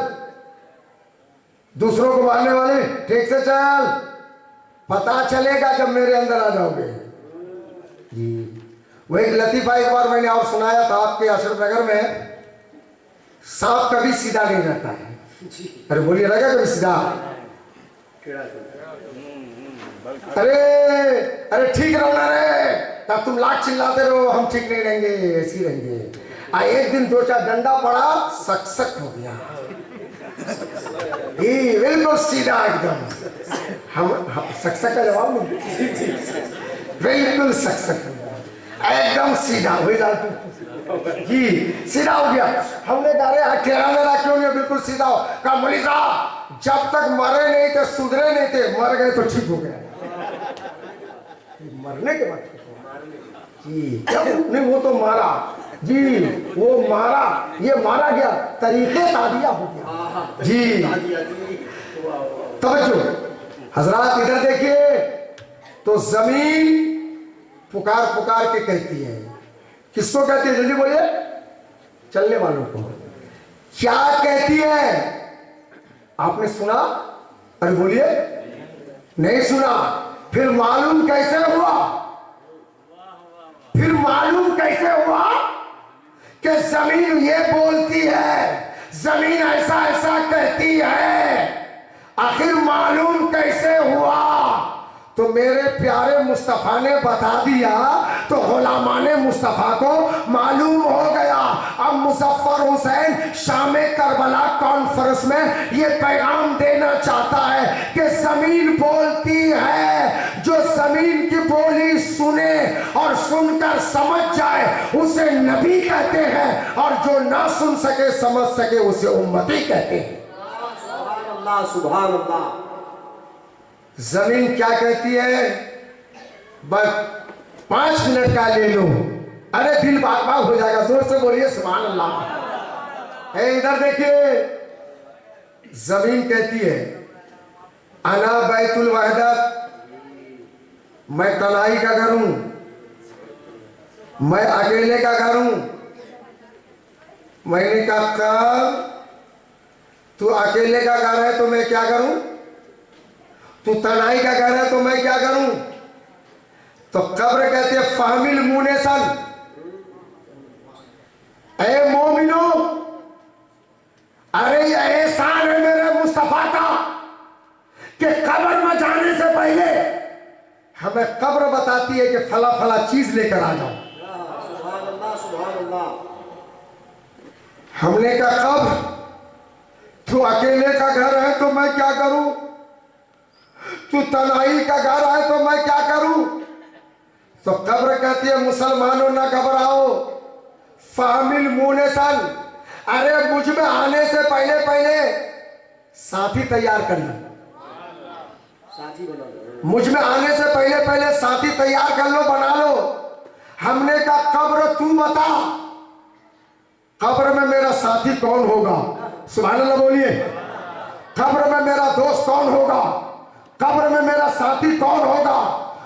[SPEAKER 3] दूसरों को मारने वाले ठीक से चल। पता चलेगा जब मेरे अंदर आ जाओगे। वो एक लतीफा एक बार मैंने और सुनाया था आपके अशरफ नगर में। सांप कभी सीधा नहीं रहता है। अरे बोलिए, लगा कभी सीधा? अरे ठीक रहो ना रे, तब तुम लाख चिल्लाते रहो हम ठीक नहीं रहेंगे, ऐसे ही रहेंगे। एक दिन 2-4 डंडा पड़ा, सक सक हो गया, बिल्कुल सीधा एकदम। हम सक सक का जवाब नहीं, बिल्कुल सक सक एकदम सीधा हो जी, सीधा हो गया। हमने कहा अरे टेढ़ा मेरा क्यों नहीं, बिल्कुल सीधा हो। कहा मौलवी साहब जब तक मरे नहीं थे, सुधरे नहीं थे, मर गए तो ठीक हो गया। मरने के बाद जी नहीं, वो तो मारा जी, वो मारा, ये मारा गया, तरीके तादिया हो गया जी। तवज्जो हजरात, इधर देखिए तो जमीन पुकार पुकार के कहती है। किसको कहती है? जल्दी बोलिए, चलने वालों को। क्या कहती है? आपने सुना? अरे बोलिए, नहीं सुना? फिर मालूम कैसे हुआ? फिर मालूम कैसे हुआ कि जमीन ये बोलती है, जमीन ऐसा ऐसा कहती है? आखिर मालूम कैसे हुआ? तो मेरे प्यारे मुस्तफा ने बता दिया, तो गुलामाने मुस्तफा को मालूम हो गया। अब मुजफ्फर हुसैन शाम करबला कॉन्फ्रेंस में ये पैगाम देना चाहता है कि जमीन बोलती है, जो जमीन की बोली सुने और सुनकर समझ जाए उसे नबी कहते हैं, और जो ना सुन सके समझ सके उसे उम्मती कहते हैं। सुभान अल्लाह, सुभान अल्लाह। जमीन क्या कहती है? बस 5 मिनट का ले लो, अरे दिल बाग बाग हो जाएगा। जोर से बोलिए सुभान अल्लाह। इधर देखिए, जमीन कहती है अना बैतुल वहदत, मैं तनाई का घर हूं, मैं अकेले का घर हूं। मैंने कहा तू अकेले का घर है तो मैं क्या करूं? तू तनाई का घर है तो मैं क्या करूं? तो कब्र कहते हैं फामिल मुनेसन, ए मोमिनो, अरे ये एहसान है मेरे मुस्तफा का कि कब्र में जाने से पहले हमें कब्र बताती है कि फला फला चीज लेकर आ जाओ। सुभान अल्लाह, सुभान अल्लाह। हमने कहा कब्र तू अकेले का घर है तो मैं क्या करूं? तू तनाई का घर है तो मैं क्या करूं? तो कब्र कहती है मुसलमानों ना घबराओ, फामिल मुनेसन, अरे मुझ में आने से पहले पहले साथी तैयार करिए।
[SPEAKER 1] साथी बना लो।
[SPEAKER 3] मुझ में आने से पहले पहले साथी तैयार कर लो, बना लो। हमने कहा कब्र तू बता, कब्र में मेरा साथी कौन होगा? सुभान अल्लाह बोलिए। कब्र में मेरा दोस्त कौन होगा? कब्र में मेरा साथी कौन होगा?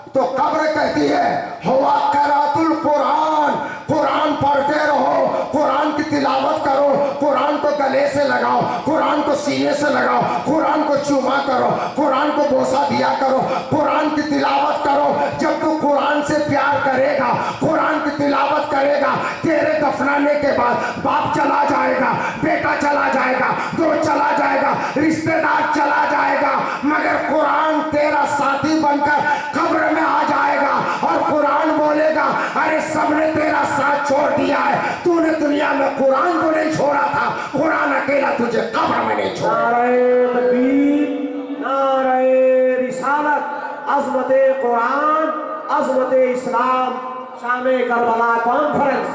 [SPEAKER 3] तो कब्र कहती है हुआ करातुल कुरान, कुरान पढ़ते रहो, कुरान की तिलावत करो, कुरान को गले से लगाओ, कुरान को सीने से लगाओ, कुरान को चूमा करो, कुरान को बोसा दिया करो, कुरान की तिलावत करो। जब तू कुरान से प्यार करेगा, कुरान की तिलावत करेगा, तेरे दफनाने के बाद बाप चला जाएगा, बेटा चला जाएगा, दोस्त चला जाएगा, रिश्तेदार चला जाएगा, मगर कुरान तेरा साथी बनकर कब्र में आ जाएगा और कुरान बोलेगा अरे सबने तेरा साथ छोड़ दिया है, तूने दुनिया में कुरान को नहीं छोड़ा था, कुरान अकेला तुझे कब्र में नहीं छोड़ा।
[SPEAKER 1] नारे तकबीर, नारे रिसालत, अज़मते कुरान, अज़मते इस्लाम, शामे करबला कॉन्फ्रेंस।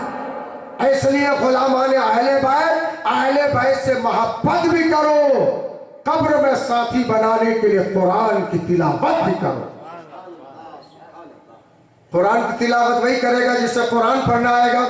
[SPEAKER 3] इसलिए गुलामान अहले बैत से मोहब्बत भी करो, कब्र में साथी बनाने के लिए कुरान की तिलावत भी करो। कुरान की तिलावत वही करेगा जिससे कुरान पढ़ना आएगा,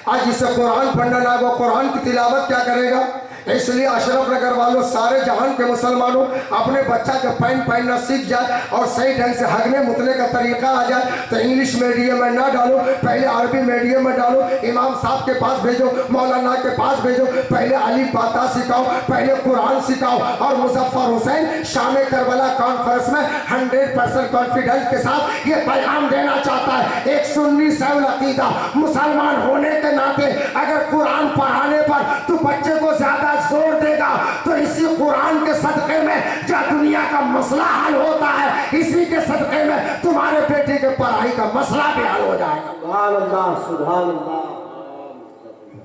[SPEAKER 3] आज जिससे कुरान पढ़ना ना वो कुरान की तिलावत क्या करेगा? इसलिए अशरफ नगर वालों, सारे जहान के मुसलमानों, अपने बच्चा जब पैंट पहनना सीख जाए और सही ढंग से हगने मुतने का तरीका आ जाए तो इंग्लिश मीडियम में ना डालो, पहले अरबी मीडियम में डालो, इमाम साहब के पास भेजो, मौलाना के पास भेजो, पहले अली बाता सिखाओ, पहले कुरान सिखाओ। और मुजफ्फर हुसैन शामे करबला कॉन्फ्रेंस में 100% कॉन्फिडेंस के साथ ये पैगाम देना चाहता है, एक सुन्नी सैल अकीदा मुसलमान होने के नाते अगर कुरान पढ़ाने पर तू बच्चे को ज्यादा जोर देगा तो इसी कुरान के सदक़े में जो दुनिया का मसला हल होता है, इसी के सदक़े में तुम्हारे बेटे के पढ़ाई का मसला भी हल हो जाएगा।
[SPEAKER 1] सुभान अल्लाह, सुभान अल्लाह।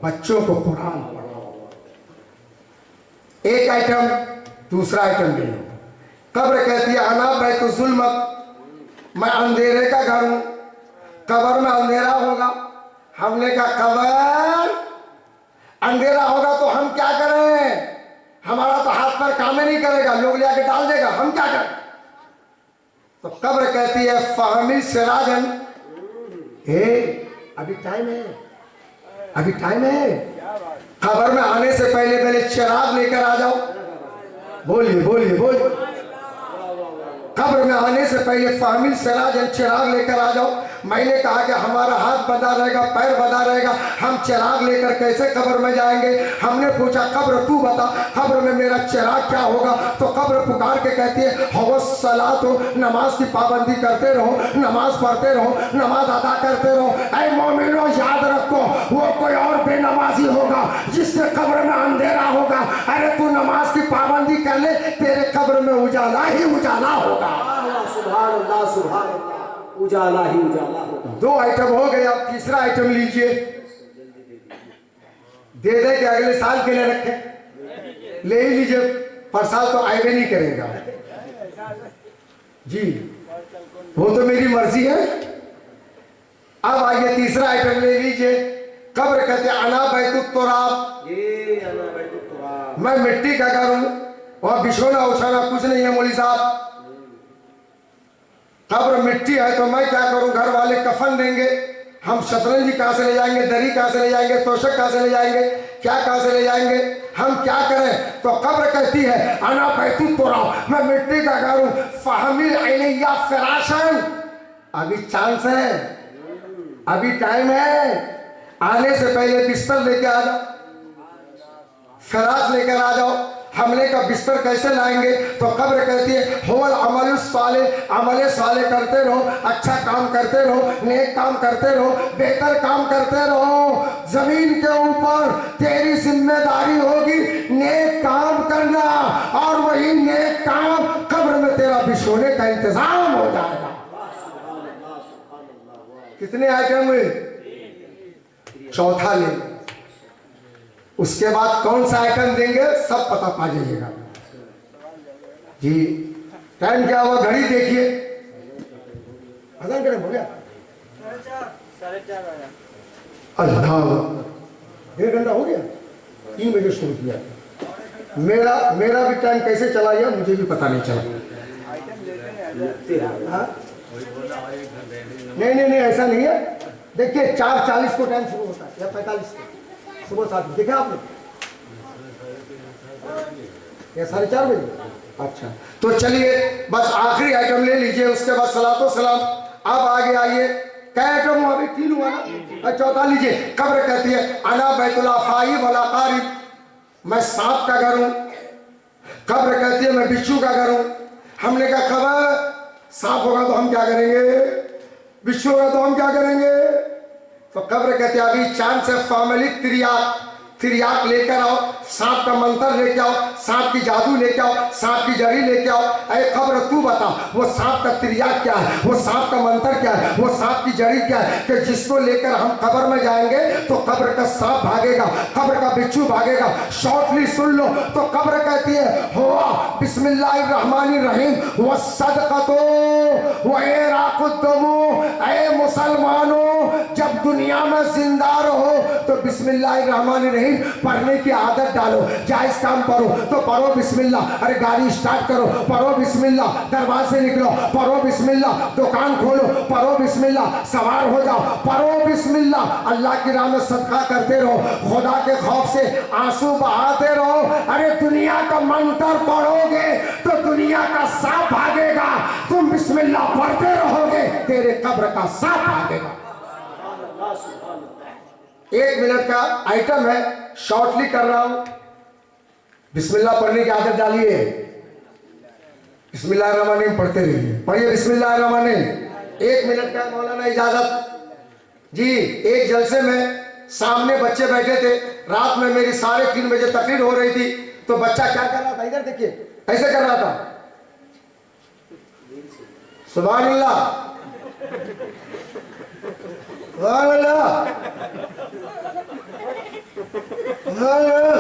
[SPEAKER 3] बच्चों को कुरान पढ़ाओ। एक आइटम, दूसरा आइटम ले लो। कब्र कहती है अना बैतु ज़ुल्मत, मैं अंधेरे का घर हूं, कब्र में अंधेरा होगा। हमने कहा कब्र अंधेरा होगा तो हम क्या करें? हमारा तो हाथ पर काम ही नहीं करेगा, लोग ले आके डाल देगा, हम क्या करें? तो कब्र कहती है फहमी सिराजन, हे अभी टाइम है, अभी टाइम है। कब्र में आने से पहले पहले चिराग लेकर आ जाओ। बोलिए बोलिए बोलिए। कब्र में आने से पहले फामिल सिराजन, चिराग लेकर आ जाओ। मैंने कहा कि हमारा हाथ बंधा रहेगा, पैर बंधा रहेगा, हम चिराग लेकर कैसे कब्र में जाएंगे? हमने पूछा कब्र तू बता, कब्र में मेरा चिराग क्या होगा? तो कब्र पुकार के कहती है हवस सलात हो, नमाज की पाबंदी करते रहो, नमाज पढ़ते रहो, नमाज अदा करते रहो। ऐ मोमिनो याद रखो, वो कोई और बेनमाजी होगा जिसके कब्र में अंधेरा होगा। अरे तू नमाज की पाबंदी कर ले, तेरे कब्र में उजाला ही उजाला होगा।
[SPEAKER 1] सुभान अल्लाह, सुभान अल्लाह, उजाला ही उजाला होगा।
[SPEAKER 3] 2 आइटम हो गए, अब तीसरा आइटम लीजिए। दे दे के अगले साल के लिए रखे, ले ही लीजिए, पर साल तो आएगा नहीं करेगा जी, वो तो मेरी मर्जी है। अब आइए तीसरा आइटम ले लीजिए। कब्र कहते अना बैतुत तुराब,
[SPEAKER 1] ये अना बैतुत तुराब,
[SPEAKER 3] मैं मिट्टी का घर हूं, वहां बिछोना उछाना कुछ नहीं है मौली साहब। कब्र मिट्टी है तो मैं क्या करूं? घर वाले कफन देंगे, हम शतरंजी कहां से ले जाएंगे, दरी कहां से ले जाएंगे, तोशक कहां से ले जाएंगे, क्या कहां से ले जाएंगे? हम क्या करें? तो कब्र कहती है अना बैतुत तुराब, मैं मिट्टी का घर हूं, फहमिल अलैया फिराशन, अभी चांस है, अभी टाइम है। आने से पहले बिस्तर लेके आ जाओ, फिराश लेकर आ जाओ। हमने का बिस्तर कैसे लाएंगे? तो कब्र कहती है होल अमल साले, अमल साले करते रहो, अच्छा काम करते रहो, नेक काम करते रहो, बेहतर काम करते रहो। जमीन के ऊपर तेरी जिम्मेदारी होगी नेक काम करना, और वही नेक काम कब्र में तेरा बिछोने का इंतजाम हो जाएगा। कितने आइटम हुए? चौथा ले। उसके बाद कौन सा आइटम देंगे सब पता पा जाइएगा जी। टाइम क्या हुआ? घड़ी देखिए, अजान करें हो गया
[SPEAKER 4] 4:30
[SPEAKER 3] अल्लाह, 1.5 घंटा हो गया। 3 बजे शुरू किया। मेरा भी टाइम कैसे चला गया मुझे भी पता नहीं चला। हाँ? नहीं ऐसा नहीं है। देखिए 4:40 को टाइम शुरू होता है या 45 को, सुबह 7 बजे। देखा आपने या 4:30 बजे? अच्छा तो चलिए बस आखिरी आइटम ले लीजिए, उसके बाद सलातो सलाम। अब आगे आइए, क्या आइटम हुआ अभी? 3 हुआ ना, चौथा लीजिए। कब्र कहती है अना बैतुल्ला फाई वाला कारिब, मैं सांप का घर हूं। कब्र कहती है मैं बिच्छू का घर हूं। हमने कहा खबर सांप होगा तो हम क्या करेंगे, बिच्छू होगा तो हम क्या करेंगे? तो कब्र कहते हैं अभी चांद से फॉर्मली तिरियाक लेकर आओ, सांप का मंत्र लेके आओ, सांप की जादू लेके आओ, सांप की जड़ी लेके आओ। अरे कब्र तू बता वो सांप का तिरियाक क्या है, वो सांप का मंत्र क्या है, वो सांप की जड़ी क्या है कि जिसको लेकर हम कब्र में जाएंगे तो कब्र का सांप भागेगा, कब्र का बिच्छू भागेगा। शॉर्टली सुन लो तो कब्र कहती है हुआ बिस्मिल्लाहिर्रहमानिर्रहीम व सदक़तो व इराक़ुद्दमु। ऐ मुसलमानों जब दुनिया में जिंदा रहो तो बिस्मिल्लाहिर्रहमानिर्रहीम पढ़ने की आदत डालो। जायज काम करो तो पढ़ो बिस्मिल्लाह, अरे गाड़ी स्टार्ट करो पढ़ो बिस्मिल्लाह, दरवाजे निकलो पढ़ो बिस्मिल्लाह, दुकान खोलो पढ़ो बिस्मिल्लाह, सवार हो जाओ पढ़ो बिस्मिल्लाह। अल्लाह की राह में सदका करते रहो, खुदा के खौफ से आंसू बहाते रहो। अरे दुनिया का मंत्र पढ़ोगे तो दुनिया का सांप भागेगा, तुम बिस्मिल्लाह पढ़ते रहोगे तेरे कब्र का सांप भागेगा। 1 मिनट का आइटम है, शॉर्टली कर रहा हूं। बिस्मिल्लाह पढ़ने की आदत डालिए, बिस्मिल्लाहिर्रहमानिर्रहीम पढ़ते रहिए, पढ़िए बिस्मिल्लाहिर्रहमानिर्रहीम। 1 मिनट का मौलाना इजाजत जी। एक जलसे में सामने बच्चे बैठे थे, रात में मेरी 3:30 बजे तकरीर हो रही थी, तो बच्चा क्या कर रहा था, इधर देखिए ऐसे कर रहा था, सुभान अल्लाह सुभान अल्लाह सुभान अल्लाह।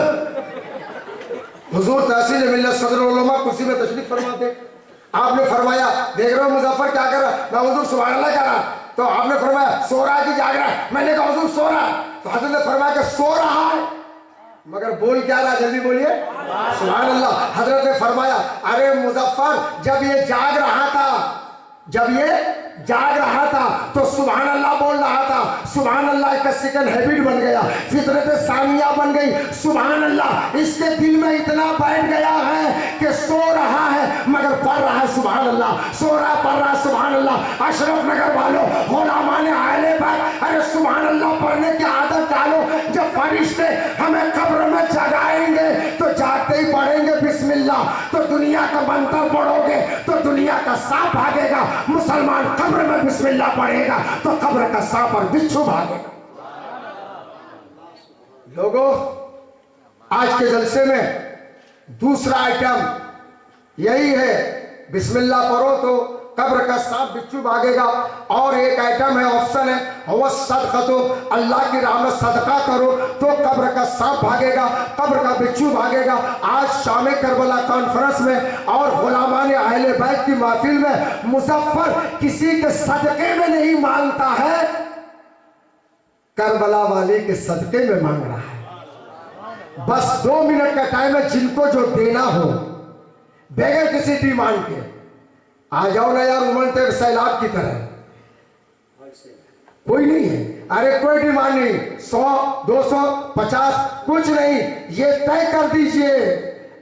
[SPEAKER 3] हुजूर तहसील मिल्लत सदर उलमा कुर्सी में तशरीफ फरमाते, आपने फरमाया देख रहे हो मुजफ्फर क्या कर रहा है, मैं हुजूर सुभान अल्लाह कर रहा। तो आपने फरमाया सो रहा है कि जाग रहा है, मैंने कहा हुजूर सो रहा है। तो हजरत ने फरमाया कि सो रहा है, मगर बोल क्या रहा, जल्दी बोलिए सुभान अल्लाह। हजरत ने फरमाया अरे मुजफ्फर जब ये जाग रहा था, जब ये जाग रहा था तो सुभान अल्लाह बोल रहा था, सुभान अल्लाह का सेकंड हैबिट बन गया, फितरत सानिया बन गई। सुभान अल्लाह इसके दिल में इतना बैठ गया है कि सो रहा है मगर पढ़ रहा है सुभान अल्लाह, सो रहा पढ़ रहा सुभान अल्लाह। अशरफ नगर वालों गुलामान आले पर अरे सुभान अल्लाह पढ़ने की आदत डालो। जब फरिश्ते हमें कब्र में जगाएंगे तो जागते ही पढ़ेंगे बिस्मिल्लाह, तो दुनिया का मंत्र पढ़ोगे तो दुनिया का सांप भागेगा। मुसलमान कब्र में बिस्मिल्लाह पढ़ेगा तो कब्र का सांप और बिच्छू भागेगा। लोगों आज के जलसे में दूसरा आइटम यही है, बिस्मिल्लाह पढ़ो तो कब्र का सांप बिच्छू भागेगा। और एक आइटम है, ऑप्शन है वह सदक़तो, अल्लाह की राह में सदका करो तो कब्र का सांप भागेगा, कब्र का बिच्छू भागेगा। आज शाम करबला कॉन्फ्रेंस में और गुलामान अहले बैत की महफिल में मुजफ्फर किसी के सदके में नहीं मांगता है, करबला वाले के सदके में मांग रहा है। बस 2 मिनट का टाइम है, जिनको जो देना हो बगैर किसी डिमांड के आ जाओ ना यार, उमड़ते सैलाब की तरह, कोई नहीं है, अरे कोई डिमांड नहीं, 100 200 50 कुछ नहीं, ये तय कर दीजिए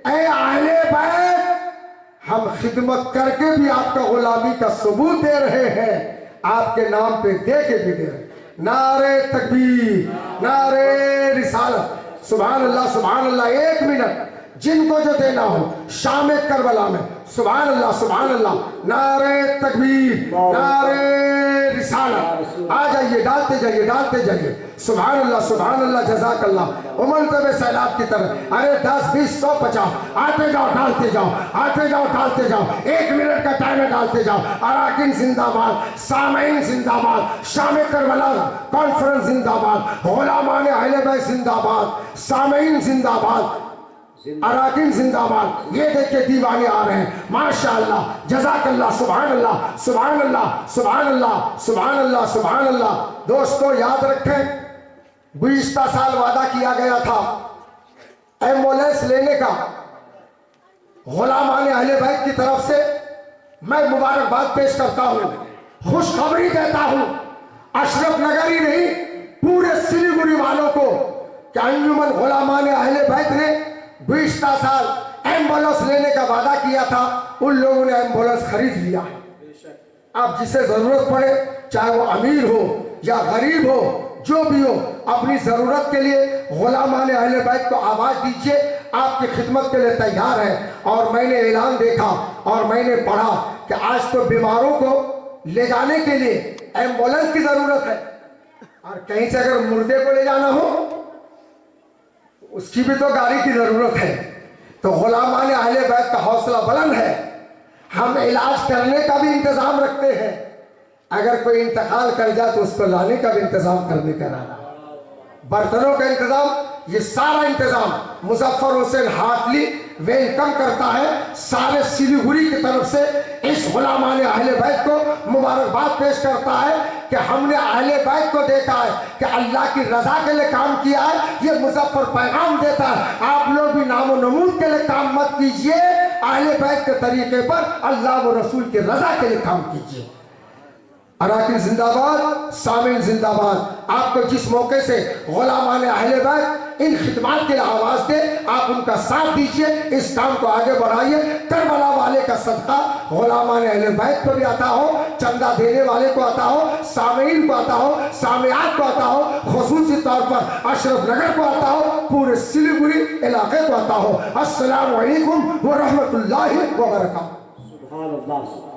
[SPEAKER 3] ऐ अहले बैत हम खिदमत करके भी आपका गुलामी का सबूत दे रहे हैं, आपके नाम पे दे के भी दे रहे। नारे तकबीर, नारे रिसालत, सुभान अल्लाह सुभान अल्लाह। 1 मिनट जिनको जो देना हो शाम करबला में सुभान अल्लाह सुभान अल्लाह, नारे तकबीर, नारे रिसालत, आ जाइए डालते जाइए डालते जाइए, सुभान अल्लाह जज़ाकल्लाह। उमड़ते हुए सैलाब की तरह, अरे 10 20 100 50 आते जाओ डालते जाओ, आते जाओ डालते जाओ। 1 मिनट का टाइम है, डालते जाओ। अराकिन जिंदाबाद, सामईन जिंदाबाद, शाम करबला कॉन्फ्रेंस जिंदाबाद, गुलामान अहले बैत जिंदाबाद, सामईन जिंदाबाद, अराकिन जिंदाबाद। ये देखिए दीवाने आ रहे हैं, माशाअल्लाह जज़ाकल्लाह, सुभान अल्लाह सुभान अल्लाह सुभान अल्लाह सुभान अल्लाह सुभान अल्लाह। दोस्तों याद रखें, 20 साल वादा किया गया था एम्बुलेंस लेने का, गुलामान अहले बैत की तरफ से मैं मुबारकबाद पेश करता हूँ, खुशखबरी देता हूँ अशरफ नगर ही नहीं पूरे सिलीगुड़ी वालों को कि अंजुमन गुलामान अहले बैत ने गुज़िश्ता साल एम्बुलेंस लेने का वादा किया था, उन लोगों ने एम्बुलेंस खरीद लिया है। अब जिसे जरूरत पड़े, चाहे वो अमीर हो या गरीब हो, जो भी हो, अपनी जरूरत के लिए गुलामान अहले बैत को आवाज दीजिए, आपकी खिदमत के लिए तैयार है। और मैंने ऐलान देखा और मैंने पढ़ा कि आज तो बीमारों को ले जाने के लिए एम्बुलेंस की जरूरत है, और कहीं से अगर मुर्दे को ले जाना हो उसकी भी तो गाड़ी की जरूरत है। तो गुलामान अहले बैत का हौसला बुलंद है, हम इलाज करने का भी इंतजाम रखते हैं, अगर कोई इंतकाल कर जाए तो उसको लाने का भी इंतजाम करने का रहा, बर्तनों का इंतजाम, ये सारा इंतजाम मुजफ्फर हुसैन हाटली वेलकम करता है। सारे सिलीगुड़ी की तरफ से इस गुलामान अहले बैत को मुबारकबाद पेश करता है कि हमने अहले बैत को देखा है कि अल्लाह की रजा के लिए काम किया है। ये मुजफ्फर पैगाम देता है, आप लोग भी नामो नमूद के लिए काम मत कीजिए, अहले बैत के तरीके पर अल्लाह व रसूल की रजा के लिए काम कीजिए। अराकिन जिंदाबाद, सामिन जिंदाबाद। आपको जिस मौके से गुलामान अहले बैत इन खिदमात के लिए आवाज दे, आप उनका साथ दीजिए, इस काम को आगे बढ़ाइए। करबला वाले का सदका गुलामान अहले बैत को भी आता हो, चंदा देने वाले को आता हो, सामीन को आता हो, सामियात को आता हो, खुसूसी तौर पर अशरफ नगर को आता हो, पूरे सिलीगुड़ी इलाके को आता हो। अस्सलामु अलैकुम व रहमतुल्लाहि व बरकातहू।
[SPEAKER 1] सुभान अल्लाह।